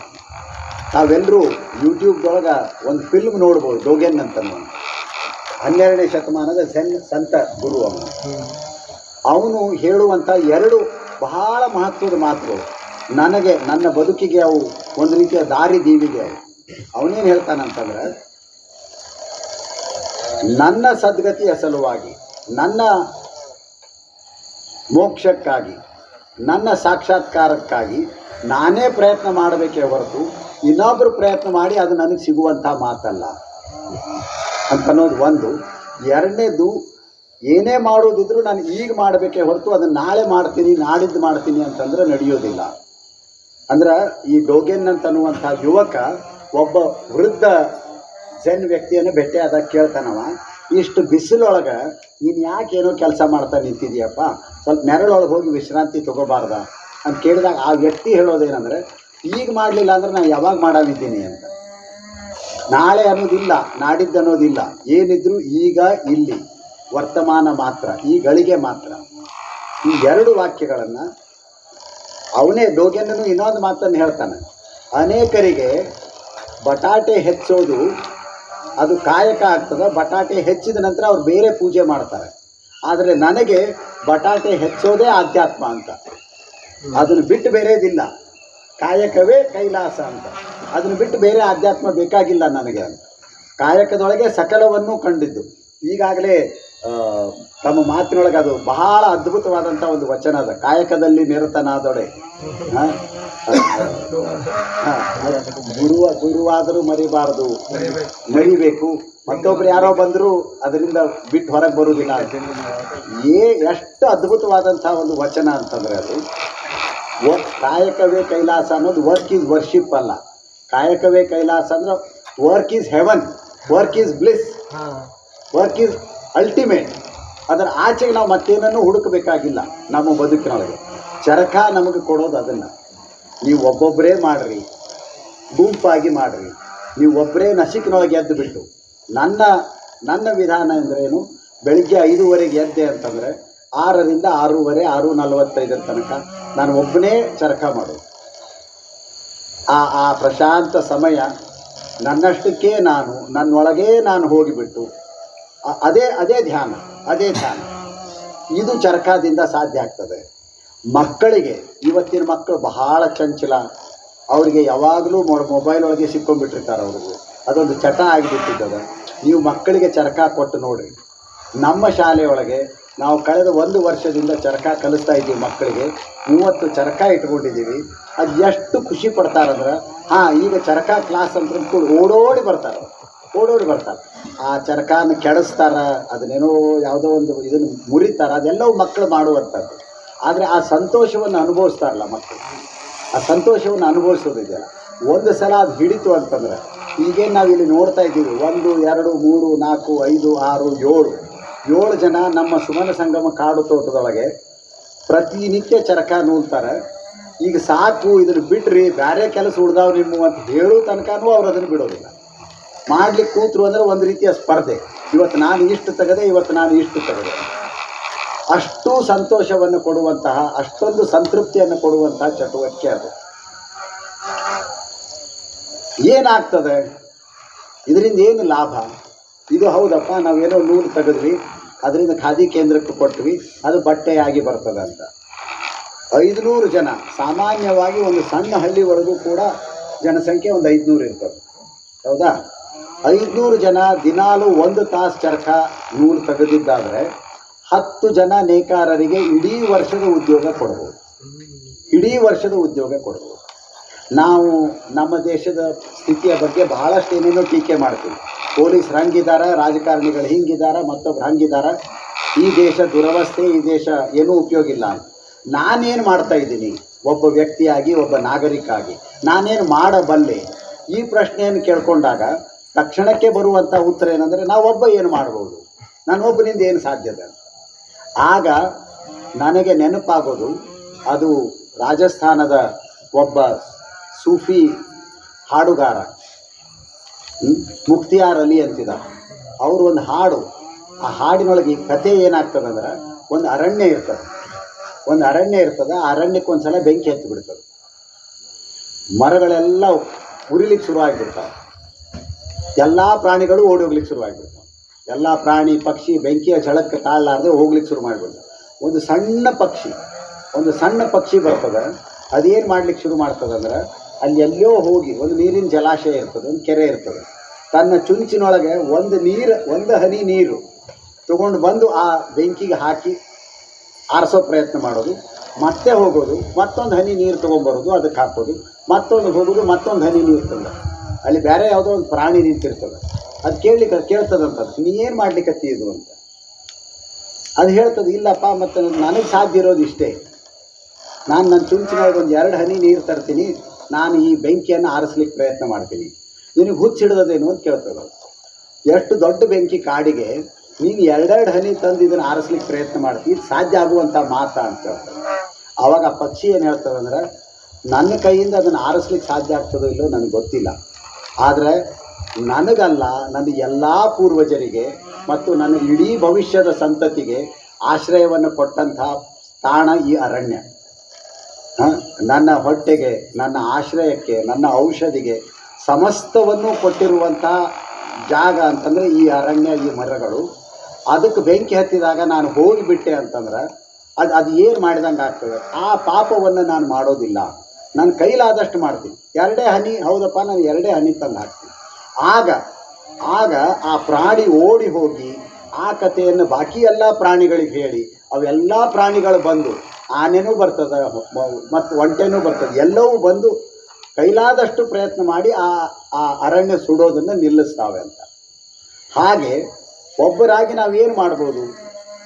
Speaker 5: ತಾವೆಲ್ಲರೂ ಯೂಟ್ಯೂಬ್ದೊಳಗೆ ಒಂದು ಫಿಲ್ಮ್ ನೋಡ್ಬೋದು, ಡೋಗೆನ್ ಅಂತ. 12ನೇ ಶತಮಾನದ ಝೆನ್ ಸಂತ ಗುರು ಅವನು. ಅವನು ಹೇಳುವಂಥ 2 ಬಹಳ ಮಹತ್ವದ ಮಾತುಗಳು ನನಗೆ, ನನ್ನ ಬದುಕಿಗೆ ಅವು ಒಂದು ರೀತಿಯ ದಾರಿ ದೀವಿಗೆ. ಅವನೇನು ಹೇಳ್ತಾನಂತಂದ್ರೆ, ನನ್ನ ಸದ್ಗತಿಯ ಸಲುವಾಗಿ, ನನ್ನ ಮೋಕ್ಷಕ್ಕಾಗಿ, ನನ್ನ ಸಾಕ್ಷಾತ್ಕಾರಕ್ಕಾಗಿ ನಾನೇ ಪ್ರಯತ್ನ ಮಾಡಬೇಕೇ ಹೊರತು ಇನ್ನೊಬ್ಬರು ಪ್ರಯತ್ನ ಮಾಡಿ ಅದು ನನಗೆ ಸಿಗುವಂಥ ಮಾತಲ್ಲ ಅಂತನ್ನೋದು ಒಂದು. ಎರಡನೇದು, ಏನೇ ಮಾಡೋದಿದ್ರು ನಾನು ಈಗ ಮಾಡಬೇಕೇ ಹೊರತು ಅದನ್ನು ನಾಳೆ ಮಾಡ್ತೀನಿ, ನಾಡಿದ್ದು ಮಾಡ್ತೀನಿ ಅಂತಂದ್ರೆ ನಡೆಯೋದಿಲ್ಲ. ಅಂದ್ರೆ ಈ ಡೋಗೆನ್ ಅಂತನ್ನುವಂಥ ಯುವಕ ಒಬ್ಬ ವೃದ್ಧ ಝೆನ್ ವ್ಯಕ್ತಿಯನ್ನು ಭೇಟಿಯಾದಾಗ ಕೇಳ್ತಾನವ, ಇಷ್ಟು ಬಿಸಿಲೊಳಗೆ ನೀನು ಯಾಕೆ ಏನೋ ಕೆಲಸ ಮಾಡ್ತಾ ನಿಂತಿದೆಯಪ್ಪ, ಸ್ವಲ್ಪ ನೆರಳೊಳಗೆ ಹೋಗಿ ವಿಶ್ರಾಂತಿ ತೊಗೋಬಾರ್ದ ಅಂತ ಕೇಳಿದಾಗ ಆ ವ್ಯಕ್ತಿ ಹೇಳೋದೇನೆಂದರೆ, ಈಗ ಮಾಡಲಿಲ್ಲ ಅಂದ್ರೆ ನಾನು ಯಾವಾಗ ಮಾಡಾವಿದ್ದೀನಿ ಅಂತ. ನಾಳೆ ಅನ್ನೋದಿಲ್ಲ, ನಾಡಿದ್ದು ಅನ್ನೋದಿಲ್ಲ, ಏನಿದ್ರು ಈಗ ಇಲ್ಲಿ ವರ್ತಮಾನ ಮಾತ್ರ, ಈ ಗಳಿಗೆ ಮಾತ್ರ. ಈ 2 ವಾಕ್ಯಗಳನ್ನು ಅವನೇ ಡೋಗೆನ್ನೂ ಇನ್ನೊಂದು ಮಾತನ್ನು ಹೇಳ್ತಾನೆ. ಅನೇಕರಿಗೆ ಬಟಾಟೆ ಹೆಚ್ಚೋದು ಅದು ಕಾಯಕ ಆಗ್ತದೆ, ಬಟಾಟೆ ಹೆಚ್ಚಿದ ನಂತರ ಅವ್ರು ಬೇರೆ ಪೂಜೆ ಮಾಡ್ತಾರೆ. ಆದರೆ ನನಗೆ ಬಟಾಟೆ ಹೆಚ್ಚೋದೇ ಆಧ್ಯಾತ್ಮ ಅಂತ, ಅದನ್ನು ಬಿಟ್ಟು ಬೇರೆದಿಲ್ಲ. ಕಾಯಕವೇ ಕೈಲಾಸ ಅಂತ, ಅದನ್ನು ಬಿಟ್ಟು ಬೇರೆ ಆಧ್ಯಾತ್ಮ ಬೇಕಾಗಿಲ್ಲ ನನಗೆ ಅಂತ. ಕಾಯಕದೊಳಗೆ ಸಕಲವನ್ನೂ ಕಂಡಿದ್ದು. ಈಗಾಗಲೇ ತಮ್ಮ ಮಾತಿನೊಳಗೆ ಅದು ಬಹಳ ಅದ್ಭುತವಾದಂಥ ಒಂದು ವಚನ ಅದ, ಕಾಯಕದಲ್ಲಿ ನಿರತನಾದೊಡೆ. ಗುರುವಾದರೂ ಮರಿಬಾರ್ದು, ಮರಿಬೇಕು. ಮತ್ತೊಬ್ರು ಯಾರೋ ಬಂದರೂ ಅದರಿಂದ ಬಿಟ್ಟು ಹೊರಗೆ ಬರುವುದಿಲ್ಲ. ಎಷ್ಟು ಅದ್ಭುತವಾದಂಥ ಒಂದು ವಚನ ಅಂತಂದರೆ ಅದು. ಕಾಯಕವೇ ಕೈಲಾಸ ಅನ್ನೋದು ವರ್ಕ್ ಈಸ್ ವರ್ಷಿಪ್ ಅಲ್ಲ. ಕಾಯಕವೇ ಕೈಲಾಸ ಅಂದ್ರೆ work is heaven, work is bliss, work is ultimate. ಅದರ ಆಚೆಗೆ ನಾವು ಮತ್ತೇನನ್ನು ಹುಡುಕಬೇಕಾಗಿಲ್ಲ ನಮ್ಮ ಬದುಕಿನೊಳಗೆ. ಚರಕ ನಮಗೆ ಕೊಡೋದು ಅದನ್ನು. ನೀವು ಒಬ್ಬೊಬ್ಬರೇ ಮಾಡಿರಿ, ಗುಂಪಾಗಿ ಮಾಡಿರಿ, ನೀವು ಒಬ್ಬರೇ ನಸಿಕಿನೊಳಗೆ ಎದ್ದು ಬಿಟ್ಟು. ನನ್ನ ವಿಧಾನ ಅಂದ್ರೇನು, ಬೆಳಿಗ್ಗೆ 5:30ಗೆ ಎದ್ದೆ ಅಂತಂದರೆ 6ರಿಂದ 6:30, 6:45 ತನಕ ನಾನು ಒಬ್ಬನೇ ಚರಕ ಮಾಡೋದು. ಆ ಪ್ರಶಾಂತ ಸಮಯ ನನ್ನಷ್ಟಕ್ಕೆ ನಾನು, ನನ್ನೊಳಗೇ ನಾನು ಹೋಗಿಬಿಟ್ಟು ಅದೇ ಧ್ಯಾನ. ಇದು ಚರಕದಿಂದ ಸಾಧ್ಯ ಆಗ್ತದೆ. ಮಕ್ಕಳಿಗೆ, ಇವತ್ತಿನ ಮಕ್ಕಳು ಬಹಳ ಚಂಚಲ, ಅವರಿಗೆ ಯಾವಾಗಲೂ ಮೊಬೈಲ್ ಒಳಗೆ ಸಿಕ್ಕೊಂಡ್ಬಿಟ್ಟಿರ್ತಾರೆ. ಅವ್ರಿಗೆ ಅದೊಂದು ಚಟ ಆಗಿಬಿಟ್ಟಿದ್ದದ. ನೀವು ಮಕ್ಕಳಿಗೆ ಚರಕ ಕೊಟ್ಟು ನೋಡಿರಿ. ನಮ್ಮ ಶಾಲೆಯೊಳಗೆ ನಾವು ಕಳೆದ 1 ವರ್ಷದಿಂದ ಚರಕ ಕಲಿಸ್ತಾ ಇದ್ದೀವಿ ಮಕ್ಕಳಿಗೆ. 30 ಚರಕ ಇಟ್ಕೊಂಡಿದ್ದೀವಿ. ಅದು ಎಷ್ಟು ಖುಷಿ ಪಡ್ತಾರಂದ್ರೆ, ಈಗ ಚರಕ ಕ್ಲಾಸ್ ಅಂತ ಓಡೋಡಿ ಬರ್ತಾರೆ. ಆ ಚರಕನ ಕೆಡಿಸ್ತಾರೆ, ಅದನ್ನೇನೋ ಯಾವುದೋ ಒಂದು ಇದನ್ನು ಮುರಿತಾರೆ. ಅದೆಲ್ಲವೂ ಮಕ್ಕಳು ಮಾಡುವಂಥದ್ದು. ಆದರೆ ಆ ಸಂತೋಷವನ್ನು ಅನುಭವಿಸ್ತಾರಲ್ಲ ಮಕ್ಕಳು, ಆ ಸಂತೋಷವನ್ನು ಅನುಭವಿಸೋದಿದೆಯಲ್ಲ, ಒಂದು ಸಲ ಅದು ಹಿಡಿತು ಅಂತಂದರೆ, ಈಗೇನು ನಾವಿಲ್ಲಿ ನೋಡ್ತಾ ಇದ್ದೀವಿ 1, 2, 3, 4, 5, 6, 7 ಜನ ನಮ್ಮ ಸುಮನ ಸಂಗಮ ಕಾಡು ತೋಟದೊಳಗೆ ಪ್ರತಿನಿತ್ಯ ಚರಕ ನೂಲ್ತಾರೆ. ಈಗ ಸಾಕು, ಇದನ್ನು ಬಿಡ್ರಿ, ಬೇರೆ ಕೆಲಸ ಉಳ್ದಾವ್ ನಿಮ್ಮ ಅಂತ ಹೇಳೋ ತನಕನೂ ಅವ್ರು ಅದನ್ನು ಬಿಡೋದಿಲ್ಲ. ಮಾಡ್ಲಿಕ್ಕೆ ಕೂತರು ಅಂದರೆ ಒಂದು ರೀತಿಯ ಸ್ಪರ್ಧೆ. ಇವತ್ತು ನಾನು ಇಷ್ಟು ತೆಗೆದೆ, ಇವತ್ತು ನಾನು ಇಷ್ಟು ತೆಗೆದೆ. ಅಷ್ಟು ಸಂತೋಷವನ್ನು ಕೊಡುವಂತಹ, ಅಷ್ಟೊಂದು ಸಂತೃಪ್ತಿಯನ್ನು ಕೊಡುವಂತಹ ಚಟುವಟಿಕೆ ಅದು. ಏನಾಗ್ತದೆ ಇದರಿಂದ? ಏನು ಲಾಭ? ಇದು ಹೌದಪ್ಪ, ನಾವೇನೋ ನೂಲು ತೆಗೆದ್ವಿ, ಅದರಿಂದ ಖಾದಿ ಕೇಂದ್ರಕ್ಕೆ ಕೊಟ್ವಿ, ಅದು ಬಟ್ಟೆಯಾಗಿ ಬರ್ತದೆ ಅಂತ. 500 ಜನ. ಸಾಮಾನ್ಯವಾಗಿ ಒಂದು ಸಣ್ಣ ಹಳ್ಳಿ ಒಳಗೂ ಕೂಡ ಜನಸಂಖ್ಯೆ ಒಂದು 500 ಇರ್ತದೆ, ಹೌದಾ? 500 ಜನ ದಿನಾಲು 1 ತಾಸು ಚರಕ ನೂಲು ತೆಗೆದಿದ್ದಾದರೆ 10 ಜನ ನೇಕಾರರಿಗೆ ಇಡೀ ವರ್ಷದ ಉದ್ಯೋಗ ಕೊಡ್ಬೋದು. ಇಡೀ ವರ್ಷದ ಉದ್ಯೋಗ ಕೊಡ್ಬೋದು. ನಾವು ನಮ್ಮ ದೇಶದ ಸ್ಥಿತಿಯ ಬಗ್ಗೆ ಬಹಳಷ್ಟು ಏನೇನೋ ಟೀಕೆ ಮಾಡ್ತೀವಿ. ಪೊಲೀಸರು ಹಂಗಿದ್ದಾರೆ, ರಾಜಕಾರಣಿಗಳು ಹಿಂಗಿದ್ದಾರೆ, ಮತ್ತೊಬ್ರು ಹಂಗಿದ್ದಾರೆ, ಈ ದೇಶ ದುರವಸ್ಥೆ, ಈ ದೇಶ ಏನೂ ಉಪಯೋಗ ಇಲ್ಲ ಅಂತ. ನಾನೇನು ಮಾಡ್ತಾ ಇದ್ದೀನಿ ಒಬ್ಬ ವ್ಯಕ್ತಿಯಾಗಿ, ಒಬ್ಬ ನಾಗರಿಕಾಗಿ ನಾನೇನು ಮಾಡಬಲ್ಲೆ? ಈ ಪ್ರಶ್ನೆಯನ್ನು ಕೇಳ್ಕೊಂಡಾಗ ತಕ್ಷಣಕ್ಕೆ ಬರುವಂಥ ಉತ್ತರ ಏನಂದರೆ ನಾವೊಬ್ಬ ಏನು ಮಾಡ್ಬೋದು, ನಾನೊಬ್ಬನಿಂದ ಏನು ಸಾಧ್ಯತೆ. ಆಗ ನನಗೆ ನೆನಪಾಗೋದು ಅದು ರಾಜಸ್ಥಾನದ ಒಬ್ಬ ಸೂಫಿ ಹಾಡುಗಾರ, ಮುಕ್ತಿಯಾರ್ ಅಲಿ ಅಂತಿದ್ದ. ಅವರು ಒಂದು ಹಾಡು, ಆ ಹಾಡಿನೊಳಗೆ ಕತೆ ಏನಾಗ್ತದಂದ್ರೆ, ಒಂದು ಅರಣ್ಯ ಇರ್ತದೆ, ಆ ಅರಣ್ಯಕ್ಕೆ ಒಂದು ಸಲ ಬೆಂಕಿ ಹತ್ತಿ ಬಿಡ್ತದೆ. ಮರಗಳೆಲ್ಲ ಉರಿಲಿಕ್ಕೆ ಶುರುವಾಗಿಬಿಡ್ತಾವೆ, ಎಲ್ಲ ಪ್ರಾಣಿಗಳು ಓಡಿ ಹೋಗ್ಲಿಕ್ಕೆ ಶುರುವಾಗಿಬಿಡ್ತಾವೆ. ಎಲ್ಲ ಪ್ರಾಣಿ ಪಕ್ಷಿ ಬೆಂಕಿಯ ಝಳಕ್ಕೆ ತಾಳಲಾರದೆ ಹೋಗ್ಲಿಕ್ಕೆ ಶುರು ಮಾಡಿಬಿಡ್ತಾವೆ. ಒಂದು ಸಣ್ಣ ಪಕ್ಷಿ ಬರ್ತದೆ, ಅದೇನು ಮಾಡ್ಲಿಕ್ಕೆ ಶುರು ಮಾಡ್ತದಂದ್ರೆ, ಅಲ್ಲಿ ಎಲ್ಲೋ ಹೋಗಿ ಒಂದು ನೀರಿನ ಜಲಾಶಯ ಇರ್ತದೆ, ಒಂದು ಕೆರೆ ಇರ್ತದೆ, ತನ್ನ ಚುಂಚಿನೊಳಗೆ ಒಂದು ಹನಿ ನೀರು ತಗೊಂಡು ಬಂದು ಆ ಬೆಂಕಿಗೆ ಹಾಕಿ ಆರಿಸೋ ಪ್ರಯತ್ನ ಮಾಡೋದು, ಮತ್ತೆ ಹೋಗೋದು, ಮತ್ತೊಂದು ಹನಿ ನೀರು ತೊಗೊಂಬರೋದು, ಅದಕ್ಕೆ ಹಾಕೋದು, ಮತ್ತೊಂದು ಹೋಗೋದು, ಮತ್ತೊಂದು ಹನಿ ನೀರು ತಂದ. ಅಲ್ಲಿ ಬೇರೆ ಯಾವುದೋ ಒಂದು ಪ್ರಾಣಿ ನಿಂತಿರ್ತದೆ, ಅದು ಕೇಳ್ತದಂತ, ನೀ ಏನು ಮಾಡ್ಲಿಕ್ಕತ್ತಿ ಇದು ಅಂತ. ಅದು ಹೇಳ್ತದೆ, ಇಲ್ಲಪ್ಪ ಮತ್ತು ನನಗೆ ಸಾಧ್ಯ ಇರೋದು ಇಷ್ಟೇ, ನಾನು ನನ್ನ ಚುಂಚಿನೊಳಗೆ ಒಂದು 2 ಹನಿ ನೀರು ತರ್ತೀನಿ, ನಾನು ಈ ಬೆಂಕಿಯನ್ನು ಆರಿಸ್ಲಿಕ್ಕೆ ಪ್ರಯತ್ನ ಮಾಡ್ತೀನಿ, ನಿನಗೆ ಹುಚ್ಚಿಡ್ದೇನು ಅಂತ ಕೇಳ್ತದೆ. ಎಷ್ಟು ದೊಡ್ಡ ಬೆಂಕಿ ಕಾಡಿಗೆ ನೀನು 2 ಹನಿ ತಂದು ಇದನ್ನು ಆರಿಸ್ಲಿಕ್ಕೆ ಪ್ರಯತ್ನ ಮಾಡ್ತೀವಿ, ಇದು ಸಾಧ್ಯ ಆಗುವಂಥ ಮಾತಾ ಅಂತ ಹೇಳ್ತಾರೆ. ಆವಾಗ ಆ ಪಕ್ಷಿ ಏನು ಹೇಳ್ತದಂದ್ರೆ, ನನ್ನ ಕೈಯಿಂದ ಅದನ್ನು ಆರಿಸ್ಲಿಕ್ಕೆ ಸಾಧ್ಯ ಆಗ್ತದೋ ಇಲ್ಲೋ ನನಗೆ ಗೊತ್ತಿಲ್ಲ, ಆದರೆ ನನಗಲ್ಲ, ನನ್ನ ಎಲ್ಲ ಪೂರ್ವಜರಿಗೆ ಮತ್ತು ನನ್ನ ಇಡೀ ಭವಿಷ್ಯದ ಸಂತತಿಗೆ ಆಶ್ರಯವನ್ನು ಕೊಟ್ಟಂಥ ತಾಣ ಈ ಅರಣ್ಯ. ನನ್ನ ಹೊಟ್ಟೆಗೆ, ನನ್ನ ಆಶ್ರಯಕ್ಕೆ, ನನ್ನ ಔಷಧಿಗೆ ಸಮಸ್ತವನ್ನು ಕೊಟ್ಟಿರುವಂಥ ಜಾಗ ಅಂತಂದರೆ ಈ ಅರಣ್ಯ, ಈ ಮರಗಳು. ಅದಕ್ಕೆ ಬೆಂಕಿ ಹತ್ತಿದಾಗ ನಾನು ಹೋಗಿಬಿಟ್ಟೆ ಅಂತಂದ್ರೆ ಅದು ಏನು ಮಾಡಿದಂಗೆ ಆಗ್ತದೆ. ಆ ಪಾಪವನ್ನು ನಾನು ಮಾಡೋದಿಲ್ಲ, ನನ್ನ ಕೈಲಾದಷ್ಟು ಮಾಡ್ತೀನಿ. 2 ಹನಿ, ಹೌದಪ್ಪ ನಾನು 2 ಹನಿ ತಂದು ಹಾಕ್ತೀನಿ. ಆಗ ಆ ಪ್ರಾಣಿ ಓಡಿ ಹೋಗಿ ಆ ಕಥೆಯನ್ನು ಬಾಕಿ ಎಲ್ಲ ಪ್ರಾಣಿಗಳಿಗೆ ಹೇಳಿ, ಅವೆಲ್ಲ ಪ್ರಾಣಿಗಳು ಬಂದು, ಆನೆನೂ ಬರ್ತದೆ ಮತ್ತು ಒಂಟೆನೂ ಬರ್ತದೆ, ಎಲ್ಲವೂ ಬಂದು ಕೈಲಾದಷ್ಟು ಪ್ರಯತ್ನ ಮಾಡಿ ಆ ಅರಣ್ಯ ಸುಡೋದನ್ನು ನಿಲ್ಲಿಸ್ತಾವೆ ಅಂತ. ಹಾಗೆ ಒಬ್ಬರಾಗಿ ನಾವೇನು ಮಾಡ್ಬೋದು?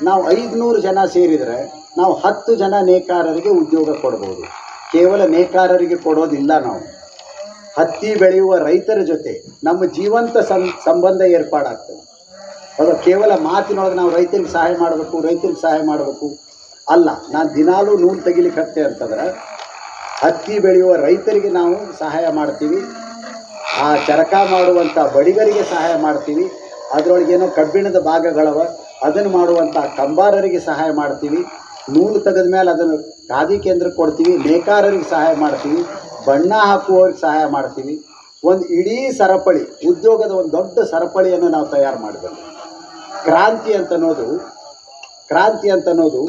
Speaker 5: ನಾವು 500 ಜನ ಸೇರಿದರೆ ನಾವು 10 ಜನ ನೇಕಾರರಿಗೆ ಉದ್ಯೋಗ ಕೊಡ್ಬೋದು. ಕೇವಲ ನೇಕಾರರಿಗೆ ಕೊಡೋದಿಲ್ಲ, ನಾವು ಹತ್ತಿ ಬೆಳೆಯುವ ರೈತರ ಜೊತೆ ನಮ್ಮ ಜೀವಂತ ಸಂಬಂಧ ಏರ್ಪಾಡಾಗ್ತದೆ. ಅದು ಕೇವಲ ಮಾತಿನೊಳಗೆ ನಾವು ರೈತರಿಗೆ ಸಹಾಯ ಮಾಡಬೇಕು ಅಲ್ಲ. ನಾನು ದಿನಾಲೂ ನೂಲು ತೆಗಿಲಿಕ್ಕೆ ಹತ್ತೆ ಅಂತಂದ್ರೆ ಹತ್ತಿ ಬೆಳೆಯುವ ರೈತರಿಗೆ ನಾವು ಸಹಾಯ ಮಾಡ್ತೀವಿ, ಆ ಚರಕ ಮಾಡುವಂಥ ಬಡಿಗರಿಗೆ ಸಹಾಯ ಮಾಡ್ತೀವಿ, ಅದರೊಳಗೇನೋ ಕಬ್ಬಿಣದ ಭಾಗಗಳವ ಅದನ್ನು ಮಾಡುವಂಥ ಕಂಬಾರರಿಗೆ ಸಹಾಯ ಮಾಡ್ತೀವಿ, ನೂಲು ತೆಗೆದ ಮೇಲೆ ಅದನ್ನು ಖಾದಿ ಕೇಂದ್ರಕ್ಕೆ ಕೊಡ್ತೀವಿ, ನೇಕಾರರಿಗೆ ಸಹಾಯ ಮಾಡ್ತೀವಿ, ಬಣ್ಣ ಹಾಕುವವ್ರಿಗೆ ಸಹಾಯ ಮಾಡ್ತೀವಿ. ಒಂದು ಇಡೀ ಸರಪಳಿ, ಉದ್ಯೋಗದ ಒಂದು ದೊಡ್ಡ ಸರಪಳಿಯನ್ನು ನಾವು ತಯಾರು ಮಾಡಿದ್ದೇವೆ. ಕ್ರಾಂತಿ ಅಂತನ್ನೋದು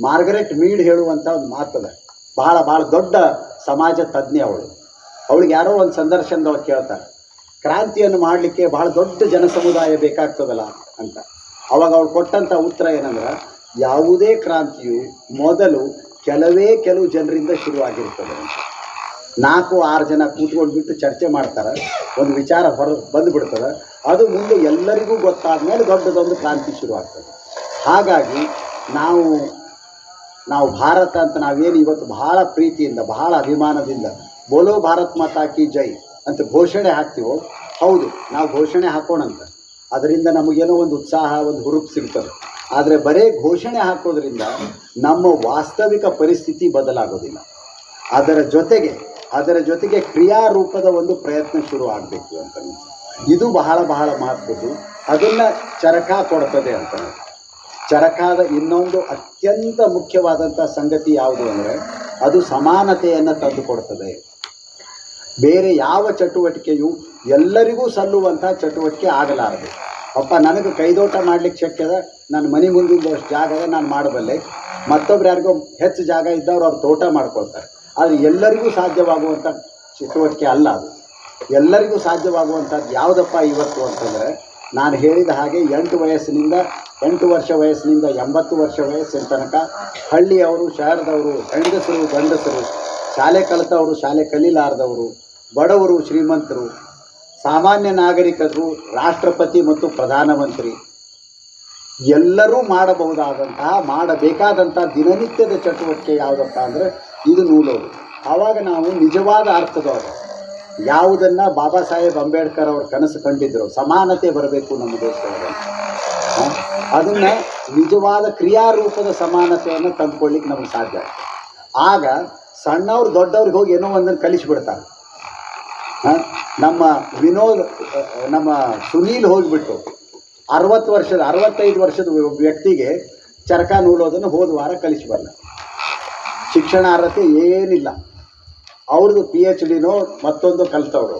Speaker 5: ಮಾರ್ಗರೆಟ್ ಮೀಡ್ ಹೇಳುವಂಥ ಒಂದು ಮಾತದ. ಭಾಳ ದೊಡ್ಡ ಸಮಾಜ ತಜ್ಞೆ ಅವಳಿಗೆ ಯಾರೋ ಒಂದು ಸಂದರ್ಶನದೊಳಗೆ ಕೇಳ್ತಾರೆ, ಕ್ರಾಂತಿಯನ್ನು ಮಾಡಲಿಕ್ಕೆ ಭಾಳ ದೊಡ್ಡ ಜನಸಮುದಾಯ ಬೇಕಾಗ್ತದಲ್ಲ ಅಂತ. ಅವಾಗ ಅವಳು ಕೊಟ್ಟಂಥ ಉತ್ತರ ಏನಂದ್ರೆ, ಯಾವುದೇ ಕ್ರಾಂತಿಯು ಮೊದಲು ಕೆಲವು ಜನರಿಂದ ಶುರುವಾಗಿರ್ತದೆ. 4-6 ಜನ ಕೂತ್ಕೊಂಡು ಬಿಟ್ಟು ಚರ್ಚೆ ಮಾಡ್ತಾರೆ, ಒಂದು ವಿಚಾರ ಬಂದುಬಿಡ್ತದೆ, ಅದು ಮುಂದೆ ಎಲ್ಲರಿಗೂ ಗೊತ್ತಾದ ಮೇಲೆ ದೊಡ್ಡದೊಂದು ಕ್ರಾಂತಿ ಶುರುವಾಗ್ತದೆ. ಹಾಗಾಗಿ ನಾವು ಭಾರತ ಅಂತ ನಾವೇನು ಇವತ್ತು ಬಹಳ ಪ್ರೀತಿಯಿಂದ, ಬಹಳ ಅಭಿಮಾನದಿಂದ ಬೋಲೋ ಭಾರತ್ ಮಾತಾ ಕಿ ಜೈ ಅಂತ ಘೋಷಣೆ ಹಾಕ್ತೀವೋ, ಹೌದು, ನಾವು ಘೋಷಣೆ ಹಾಕೋಣಂತ, ಅದರಿಂದ ನಮಗೇನೋ ಒಂದು ಉತ್ಸಾಹ, ಒಂದು ಹುರುಪು ಸಿಗ್ತದೆ. ಆದರೆ ಬರೀ ಘೋಷಣೆ ಹಾಕೋದ್ರಿಂದ ನಮ್ಮ ವಾಸ್ತವಿಕ ಪರಿಸ್ಥಿತಿ ಬದಲಾಗೋದಿಲ್ಲ. ಅದರ ಜೊತೆಗೆ ಕ್ರಿಯಾರೂಪದ ಒಂದು ಪ್ರಯತ್ನ ಶುರು ಆಗಬೇಕು ಅಂತ. ಇದು ಬಹಳ ಮಹತ್ವದ್ದು. ಅದನ್ನು ಚರಕ ಕೊಡ್ತದೆ ಅಂತ. ಚರಕಾದ ಇನ್ನೊಂದು ಅತ್ಯಂತ ಮುಖ್ಯವಾದಂಥ ಸಂಗತಿ ಯಾವುದು ಅಂದರೆ, ಅದು ಸಮಾನತೆಯನ್ನು ತಂದುಕೊಡ್ತದೆ. ಬೇರೆ ಯಾವ ಚಟುವಟಿಕೆಯು ಎಲ್ಲರಿಗೂ ಸಲ್ಲುವಂಥ ಚಟುವಟಿಕೆ ಆಗಲಾರದು. ಅಪ್ಪ ನನಗೆ ಕೈದೋಟ ಮಾಡಲಿಕ್ಕೆ ಶಕ್ಯದ, ನನ್ನ ಮನೆ ಮುಂದಿನ ಅಷ್ಟು ಜಾಗದ ನಾನು ಮಾಡಬಲ್ಲೆ, ಮತ್ತೊಬ್ರು ಯಾರಿಗೋ ಹೆಚ್ಚು ಜಾಗ ಇದ್ದವ್ರು ಅವ್ರು ತೋಟ ಮಾಡ್ಕೊಳ್ತಾರೆ. ಆದರೆ ಎಲ್ಲರಿಗೂ ಸಾಧ್ಯವಾಗುವಂಥ ಚಟುವಟಿಕೆ ಅಲ್ಲ ಅದು. ಎಲ್ಲರಿಗೂ ಸಾಧ್ಯವಾಗುವಂಥದ್ದು ಯಾವುದಪ್ಪ ಇವತ್ತು ಅಂತಂದರೆ, ನಾನು ಹೇಳಿದ ಹಾಗೆ 8 ವರ್ಷ ವಯಸ್ಸಿನಿಂದ 80 ವರ್ಷ ವಯಸ್ಸಿನ ತನಕ ಹಳ್ಳಿಯವರು, ಶಹರದವರು, ಹೆಂಗಸರು, ಗಂಡಸರು, ಶಾಲೆ ಕಲಿತವರು, ಶಾಲೆ ಕಲೀಲಾರದವರು, ಬಡವರು, ಶ್ರೀಮಂತರು, ಸಾಮಾನ್ಯ ನಾಗರಿಕರು, ರಾಷ್ಟ್ರಪತಿ ಮತ್ತು ಪ್ರಧಾನಮಂತ್ರಿ ಎಲ್ಲರೂ ಮಾಡಬೇಕಾದಂಥ ದಿನನಿತ್ಯದ ಚಟುವಟಿಕೆ ಯಾವುದಪ್ಪ ಅಂದರೆ ಇದು ನೂಲೋದು. ಆವಾಗ ನಾವು ನಿಜವಾದ ಅರ್ಥದವರು ಯಾವುದನ್ನು ಬಾಬಾ ಸಾಹೇಬ್ ಅಂಬೇಡ್ಕರ್ ಅವರು ಕನಸು ಕಂಡಿದ್ದರು, ಸಮಾನತೆ ಬರಬೇಕು ನಮ್ಮ ದೇಶದೊಳಗೆ, ಅದನ್ನು ನಿಜವಾದ ಕ್ರಿಯಾರೂಪದ ಸಮಾನತೆಯನ್ನು ತಂದುಕೊಳ್ಳಿಕ್ಕೆ ನಮಗೆ ಸಾಧ್ಯ. ಆಗ ಸಣ್ಣವ್ರು ದೊಡ್ಡವ್ರಿಗೆ ಹೋಗಿ ಏನೋ ಒಂದನ್ನು ಕಲಿಸಿಬಿಡ್ತಾರೆ. ನಮ್ಮ ಸುನೀಲ್ ಹೋಗಿಬಿಟ್ಟು 65 ವರ್ಷದ ವ್ಯಕ್ತಿಗೆ ಚರಕ ನೂಲೋದನ್ನು ಹೋದ ವಾರ ಕಲಿಸಿಬಲ್ಲ. ಶಿಕ್ಷಣ ಅರ್ಹತೆ ಏನಿಲ್ಲ, ಅವ್ರದ್ದು PhDನೋ ಮತ್ತೊಂದು ಕಲಿತವ್ರು.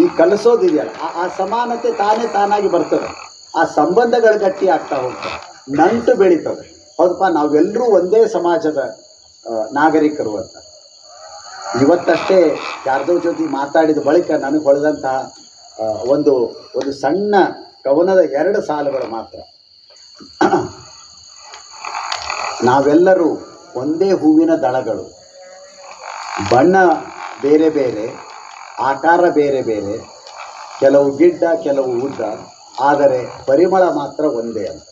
Speaker 5: ಈ ಕಲಿಸೋದಿದೆಯಲ್ಲ, ಆ ಸಮಾನತೆ ತಾನಾಗಿ ಬರ್ತದೆ. ಆ ಸಂಬಂಧಗಳು ಗಟ್ಟಿ ಆಗ್ತಾ ಹೋಗ್ತವೆ, ನಂಟು ಬೆಳೀತವೆ. ಹೌದಪ್ಪ, ನಾವೆಲ್ಲರೂ ಒಂದೇ ಸಮಾಜದ ನಾಗರಿಕರು ಅಂತ. ಇವತ್ತಷ್ಟೇ ಯಾರ್ದೋ ಜೊತೆ ಮಾತಾಡಿದ ಬಳಿಕ ನನಗೆ ಹೊಳೆದಂತಹ ಒಂದು ಸಣ್ಣ ಕವನದ 2 ಸಾಲುಗಳು ಮಾತ್ರ. ನಾವೆಲ್ಲರೂ ಒಂದೇ ಹೂವಿನ ದಳಗಳು, ಬಣ್ಣ ಬೇರೆ ಬೇರೆ, ಆಕಾರ ಬೇರೆ ಬೇರೆ, ಕೆಲವು ಗಿಡ್ಡ ಕೆಲವು ಉದ್ದ, ಆದರೆ ಪರಿಮಳ ಮಾತ್ರ ಒಂದೇ ಅಂತ.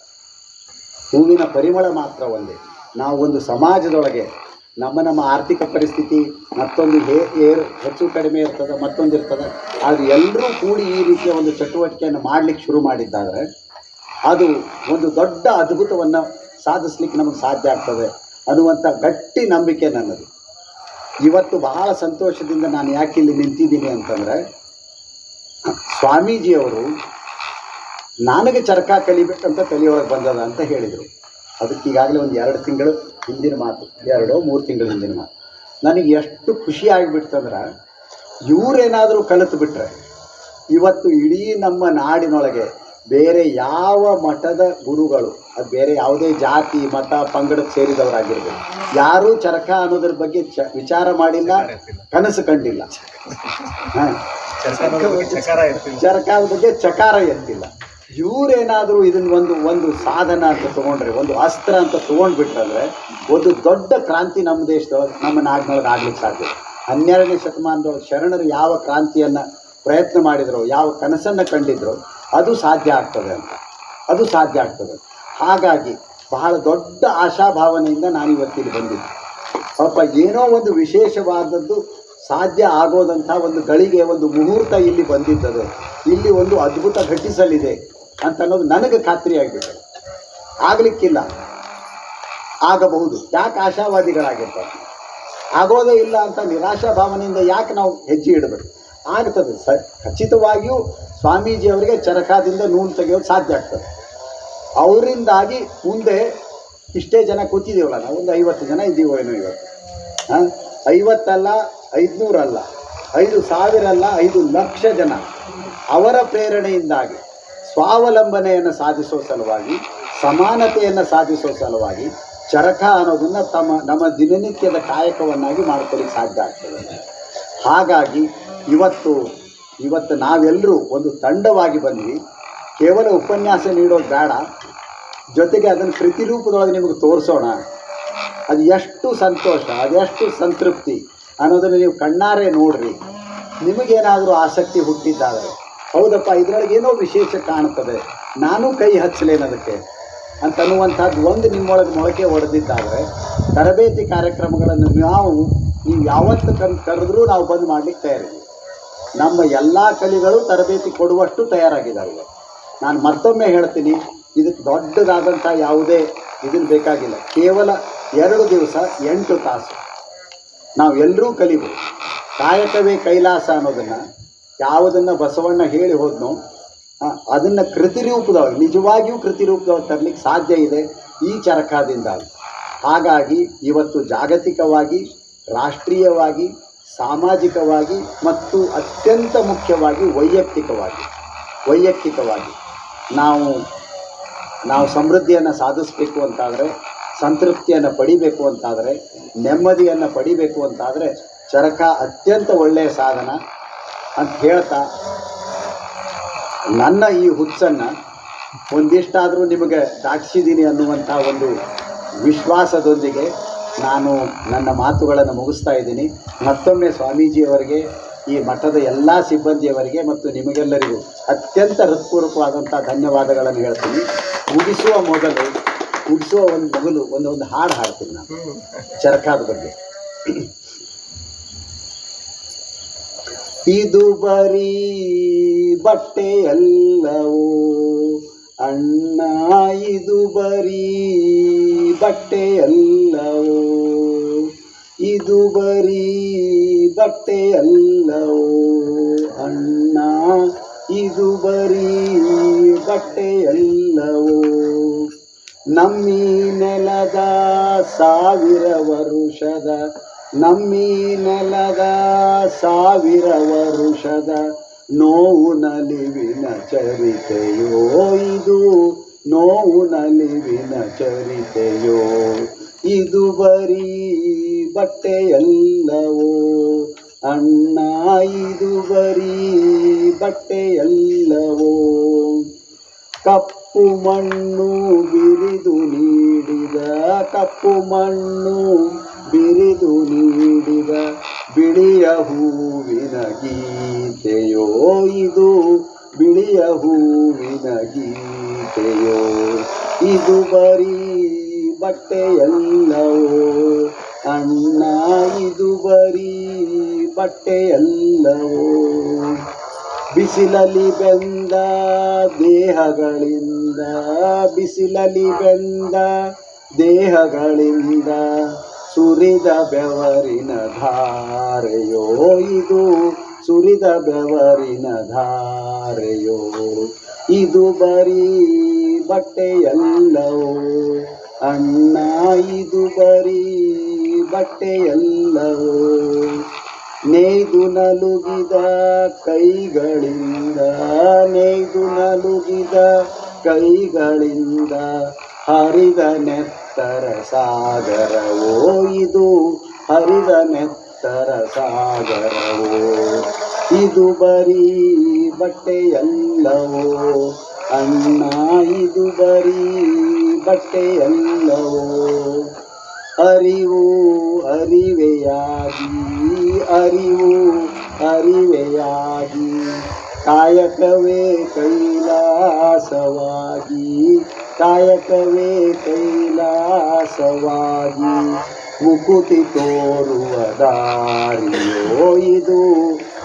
Speaker 5: ಹೂವಿನ ಪರಿಮಳ ಮಾತ್ರ ಒಂದೇ. ನಾವು ಒಂದು ಸಮಾಜದೊಳಗೆ ನಮ್ಮ ಆರ್ಥಿಕ ಪರಿಸ್ಥಿತಿ ಮತ್ತೊಂದು ಹೆಚ್ಚು ಕಡಿಮೆ ಇರ್ತದೆ, ಮತ್ತೊಂದು ಇರ್ತದೆ. ಆದರೆ ಎಲ್ಲರೂ ಕೂಡಿ ಈ ರೀತಿಯ ಒಂದು ಚಟುವಟಿಕೆಯನ್ನು ಮಾಡಲಿಕ್ಕೆ ಶುರು ಮಾಡಿದ್ದಾದರೆ ಅದು ಒಂದು ದೊಡ್ಡ ಅದ್ಭುತವನ್ನು ಸಾಧಿಸ್ಲಿಕ್ಕೆ ನಮಗೆ ಸಾಧ್ಯ ಆಗ್ತದೆ ಅನ್ನುವಂಥ ಗಟ್ಟಿ ನಂಬಿಕೆ ನನ್ನದು. ಇವತ್ತು ಬಹಳ ಸಂತೋಷದಿಂದ ನಾನು ಯಾಕೆ ಇಲ್ಲಿ ನಿಂತಿದ್ದೀನಿ ಅಂತಂದರೆ, ಸ್ವಾಮೀಜಿಯವರು ನನಗೆ ಚರಕ ಕಲಿಬೇಕಂತ ತಲೆಯೊಳಗೆ ಬಂದದ ಅಂತ ಹೇಳಿದರು. ಅದಕ್ಕೆ ಈಗಾಗಲೇ ಒಂದು 2 ತಿಂಗಳು ಹಿಂದಿನ ಮಾತು, 2-3 ತಿಂಗಳ ಹಿಂದಿನ ಮಾತು. ನನಗೆ ಎಷ್ಟು ಖುಷಿ ಆಗಿಬಿಡ್ತಂದ್ರೆ, ಇವರೇನಾದರೂ ಕಲಿತು ಬಿಟ್ರೆ ಇವತ್ತು ಇಡೀ ನಮ್ಮ ನಾಡಿನೊಳಗೆ ಬೇರೆ ಯಾವ ಮಠದ ಗುರುಗಳು, ಅದು ಬೇರೆ ಯಾವುದೇ ಜಾತಿ ಮತ ಪಂಗಡಕ್ಕೆ ಸೇರಿದವರಾಗಿರ್ಬೋದು, ಯಾರೂ ಚರಕ ಅನ್ನೋದ್ರ ಬಗ್ಗೆ ವಿಚಾರ ಮಾಡಿಲ್ಲ, ಕನಸು ಕಂಡಿಲ್ಲ. ಚರಕದ ಬಗ್ಗೆ ಚಕಾರ ಎತ್ತಿಲ್ಲ. ಇವರೇನಾದರೂ ಇದನ್ನು ಒಂದು ಸಾಧನ ಅಂತ ತೊಗೊಂಡ್ರೆ, ಒಂದು ಅಸ್ತ್ರ ಅಂತ ತೊಗೊಂಡ್ಬಿಟ್ರಂದ್ರೆ ಒಂದು ದೊಡ್ಡ ಕ್ರಾಂತಿ ನಮ್ಮ ದೇಶದೊಳಗೆ, ನಮ್ಮ ನಾಡಿನೊಳಗೆ ಆಗ್ಲಿಕ್ಕೆ ಸಾಧ್ಯ. 12ನೇ ಶತಮಾನದೊಳಗೆ ಶರಣರು ಯಾವ ಕ್ರಾಂತಿಯನ್ನು ಪ್ರಯತ್ನ ಮಾಡಿದ್ರು, ಯಾವ ಕನಸನ್ನು ಕಂಡಿದ್ರು, ಅದು ಸಾಧ್ಯ ಆಗ್ತದೆ ಅಂತ, ಅದು ಸಾಧ್ಯ ಆಗ್ತದೆ. ಹಾಗಾಗಿ ಬಹಳ ದೊಡ್ಡ ಆಶಾಭಾವನೆಯಿಂದ ನಾನು ಇವತ್ತಿಲ್ಲಿ ಬಂದಿದ್ದೆ. ಪಾಪ ಏನೋ ಒಂದು ವಿಶೇಷವಾದದ್ದು ಸಾಧ್ಯ ಆಗೋದಂಥ ಒಂದು ಗಳಿಗೆ, ಒಂದು ಮುಹೂರ್ತ ಇಲ್ಲಿ ಬಂದಿದ್ದದು, ಇಲ್ಲಿ ಒಂದು ಅದ್ಭುತ ಘಟಿಸಲಿದೆ ಅಂತ ಅನ್ನೋದು ನನಗೆ ಖಾತ್ರಿಯಾಗಿಬಿಟ್ಟೆ. ಆಗಲಿಕ್ಕಿಲ್ಲ, ಆಗಬಹುದು. ಯಾಕೆ ಆಶಾವಾದಿಗಳಾಗಿರ್ತಾರೆ? ಆಗೋದೇ ಇಲ್ಲ ಅಂತ ನಿರಾಶಾ ಭಾವನೆಯಿಂದ ಯಾಕೆ ನಾವು ಹೆಜ್ಜೆ ಇಡಬೇಕು? ಆಗ್ತದೆ. ಖಚಿತವಾಗಿಯೂ ಸ್ವಾಮೀಜಿಯವರಿಗೆ ಚರಕದಿಂದ ನೂಲು ತೆಗೆಯೋದು ಸಾಧ್ಯ ಆಗ್ತದೆ. ಅವರಿಂದಾಗಿ ಮುಂದೆ ಇಷ್ಟೇ ಜನ ಕೂತಿದ್ದೀವಲ್ಲ, ನಾವು ಒಂದು 50 ಜನ ಇದ್ದೀವೋ ಏನೋ ಇವತ್ತು. 50 ಅಲ್ಲ, 500 ಅಲ್ಲ, 5,000 ಅಲ್ಲ, 5 ಲಕ್ಷ ಜನ ಅವರ ಪ್ರೇರಣೆಯಿಂದಾಗಿ ಸ್ವಾವಲಂಬನೆಯನ್ನು ಸಾಧಿಸೋ ಸಲುವಾಗಿ, ಸಮಾನತೆಯನ್ನು ಸಾಧಿಸೋ ಸಲುವಾಗಿ ಚರಕ ಅನ್ನೋದನ್ನು ನಮ್ಮ ದಿನನಿತ್ಯದ ಕಾಯಕವನ್ನಾಗಿ ಮಾಡ್ಕೊಳ್ಳಿಕ್ಕೆ ಸಾಧ್ಯ ಆಗ್ತದೆ. ಹಾಗಾಗಿ ಇವತ್ತು ನಾವೆಲ್ಲರೂ ಒಂದು ತಂಡವಾಗಿ ಬಂದ್ವಿ. ಕೇವಲ ಉಪನ್ಯಾಸ ನೀಡೋದು ಬೇಡ, ಜೊತೆಗೆ ಅದನ್ನು ಕೃತಿ ರೂಪದೊಳಗೆ ನಿಮಗೆ ತೋರಿಸೋಣ. ಅದು ಎಷ್ಟು ಸಂತೋಷ, ಅದೆಷ್ಟು ಸಂತೃಪ್ತಿ ಅನ್ನೋದನ್ನು ನೀವು ಕಣ್ಣಾರೆ ನೋಡ್ರಿ. ನಿಮಗೇನಾದರೂ ಆಸಕ್ತಿ ಹುಟ್ಟಿದ್ದಾದರೆ, ಹೌದಪ್ಪ ಇದರೊಳಗೆ ಏನೋ ವಿಶೇಷ ಕಾಣ್ತದೆ, ನಾನು ಕೈ ಹಚ್ಚಲೇನದಕ್ಕೆ ಅಂತನ್ನುವಂಥದ್ದು ಒಂದು ನಿಮ್ಮೊಳಗೆ ಮೊಳಕೆ ಹೊಡೆದಿದ್ದಾದರೆ, ತರಬೇತಿ ಕಾರ್ಯಕ್ರಮಗಳನ್ನು ನೀವು ಯಾವತ್ತು ಕರೆದ್ರೂ ನಾವು ಬಂದು ಮಾಡಲಿಕ್ಕೆ ತಯಾರಿದ್ದೀವಿ. ನಮ್ಮ ಎಲ್ಲ ಕಲಿಗಳು ತರಬೇತಿ ಕೊಡುವಷ್ಟು ತಯಾರಾಗಿದ್ದಾವೆ. ನಾನು ಮತ್ತೊಮ್ಮೆ ಹೇಳ್ತೀನಿ, ಇದಕ್ಕೆ ದೊಡ್ಡದಾದಂಥ ಯಾವುದೇ ಇದನ್ನು ಬೇಕಾಗಿಲ್ಲ. ಕೇವಲ 2 ದಿವಸ 8 ತಾಸು ನಾವು ಎಲ್ಲರೂ ಕಲಿಬೋದು. ಕಾಯಕವೇ ಕೈಲಾಸ ಅನ್ನೋದನ್ನು ಯಾವುದನ್ನು ಬಸವಣ್ಣ ಹೇಳಿ ಹೋದ್ನೋ ಅದನ್ನು ಕೃತಿರೂಪದೊಳಗೆ, ನಿಜವಾಗಿಯೂ ಕೃತಿರೂಪದೊಳಗೆ ತರಲಿಕ್ಕೆ ಸಾಧ್ಯ ಇದೆ ಈ ಚರಕದಿಂದ. ಹಾಗಾಗಿ ಇವತ್ತು ಜಾಗತಿಕವಾಗಿ, ರಾಷ್ಟ್ರೀಯವಾಗಿ, ಸಾಮಾಜಿಕವಾಗಿ ಮತ್ತು ಅತ್ಯಂತ ಮುಖ್ಯವಾಗಿ ವೈಯಕ್ತಿಕವಾಗಿ ನಾವು ಸಮೃದ್ಧಿಯನ್ನು ಸಾಧಿಸಬೇಕು ಅಂತಾದರೆ ಸಂತೃಪ್ತಿಯನ್ನು ಪಡಿಬೇಕು ಅಂತಾದರೆ, ನೆಮ್ಮದಿಯನ್ನು ಪಡಿಬೇಕು ಅಂತಾದರೆ ಚರಕ ಅತ್ಯಂತ ಒಳ್ಳೆಯ ಸಾಧನ ಅಂತ ಹೇಳ್ತಾ ನನ್ನ ಈ ಹುಚ್ಚನ್ನು ಒಂದಿಷ್ಟಾದರೂ ನಿಮಗೆ ದಾಟಿಸಿದ್ದೀನಿ ಅನ್ನುವಂಥ ಒಂದು ವಿಶ್ವಾಸದೊಂದಿಗೆ ನಾನು ನನ್ನ ಮಾತುಗಳನ್ನು ಮುಗಿಸ್ತಾ ಇದ್ದೀನಿ. ಮತ್ತೊಮ್ಮೆ ಸ್ವಾಮೀಜಿಯವರಿಗೆ, ಈ ಮಠದ ಎಲ್ಲ ಸಿಬ್ಬಂದಿಯವರಿಗೆ ಮತ್ತು ನಿಮಗೆಲ್ಲರಿಗೂ ಅತ್ಯಂತ ಹೃತ್ಪೂರ್ವಕವಾದಂಥ ಧನ್ಯವಾದಗಳನ್ನು ಹೇಳ್ತೀನಿ. ಮುಗಿಸುವ ಮೊದಲು ಒಂದು ಹಾಡು ಹಾಡ್ತೀನಿ ನಾನು ಚರಕಾದ ಬಗ್ಗೆ. ಇದು ಬರೀ ಬಟ್ಟೆಯಲ್ಲವೋ ಅಣ್ಣ, ಇದು ಬರೀ ಬಟ್ಟೆಯಲ್ಲವೋ, ಇದು ಬರೀ ಬಟ್ಟೆಯಲ್ಲವೋ ಅಣ್ಣ, ಇದು ಬರೀ ಬಟ್ಟೆಯಲ್ಲವೋ. ನಮ್ಮೀ ನೆಲದ 1000 ವರುಷದ, ನಮ್ಮೀ ನೆಲದ 1000 ವರುಷದ ನೋವು ನಲಿವಿನ ಚರಿತೆಯೋ, ಇದು ನೋವು ನಲಿವಿನ ಚರಿತೆಯೋ. ಇದು ಬರೀ ಬಟ್ಟೆಯಲ್ಲವೋ ಅಣ್ಣ, ಇದು ಬರೀ ಬಟ್ಟೆಯಲ್ಲವೋ. ಕಪ್ಪು ಮಣ್ಣು ಬಿರಿದು ನೀಡಿದ, ಕಪ್ಪು ಮಣ್ಣು ಬಿರಿದು ನೀಡಿದ ಬಿಳಿಯ ಹೂವಿನ ಗೀತೆಯೋ, ಇದು ಬಿಳಿಯ ಹೂವಿನ ಗೀತೆಯೋ. ಇದು ಬರೀ ಬಟ್ಟೆಯಲ್ಲವೋ ಅಣ್ಣ, ಇದು ಬರೀ ಬಟ್ಟೆಯಲ್ಲವೋ. ಬಿಸಿಲಲ್ಲಿ ಬೆಂದ ದೇಹಗಳಿಂದ, ಬಿಸಿಲಲ್ಲಿ ಬೆಂದ ದೇಹಗಳಿಂದ ಸುರಿದ ಬೆವರಿನ ಧಾರೆಯೋ, ಇದು ಸುರಿದ ಬೆವರಿನ ಧಾರೆಯೋ. ಇದು ಬರೀ ಬಟ್ಟೆಯಲ್ಲವೋ ಅಣ್ಣ, ಇದು ಬರೀ ಬಟ್ಟೆಯಲ್ಲವೋ. ನೇಯ್ದು ನಲುಗಿದ ಕೈಗಳಿಂದ, ನೇಯ್ದು ನಲುಗಿದ ಕೈಗಳಿಂದ ಹರಿದ ನೆತ್ತರ ಸಾಗರವೋ, ಇದು ಹರಿದ ನೆತ್ತರ ಸಾಗರವೋ. ಇದು ಬರೀ ಬಟ್ಟೆಯಲ್ಲವೋ ಅಣ್ಣ, ಇದು ಬರೀ ಬಟ್ಟೆಯಲ್ಲವೋ. ಅರಿವು ಅರಿವೆಯಾಗಿ, ಅರಿವು ಅರಿವೆಯಾಗಿ ಕಾಯಕವೇ ಕೈಲಾಸವಾಗಿ, ಕಾಯಕವೇ ಕೈಲಾಸವಾಗಿ ಮುಕುತಿ ತೋರುವ ದಾರಿಯೋ, ಇದು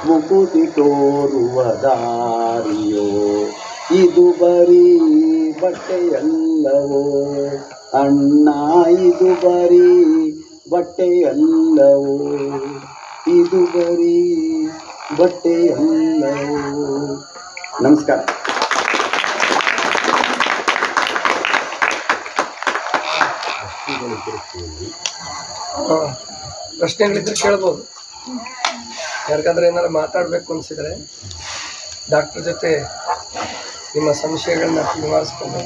Speaker 5: ಮುಕುತಿ ತೋರುವ ದಾರಿಯೋ. ಇದು ಬರೀ ಬಟ್ಟೆಯಲ್ಲವೋ ಅಣ್ಣ, ಇದು ಬರೀ ಬಟ್ಟೆಯಲ್ಲವೋ, ಇದು ಬರೀ ಬಟ್ಟೆಯಲ್ಲವೋ. ನಮಸ್ಕಾರ.
Speaker 4: ಪ್ರಶ್ನೆಗಳಿದ್ರೆ ಕೇಳ್ಬೋದು. ಯಾರಿಗಾದ್ರೆ ಏನಾರು ಮಾತಾಡಬೇಕು ಅನಿಸಿದರೆ ಡಾಕ್ಟರ್ ಜೊತೆ ನಿಮ್ಮ ಸಂಶಯಗಳನ್ನ ನಿವಾರಿಸ್ಕೊಂಡು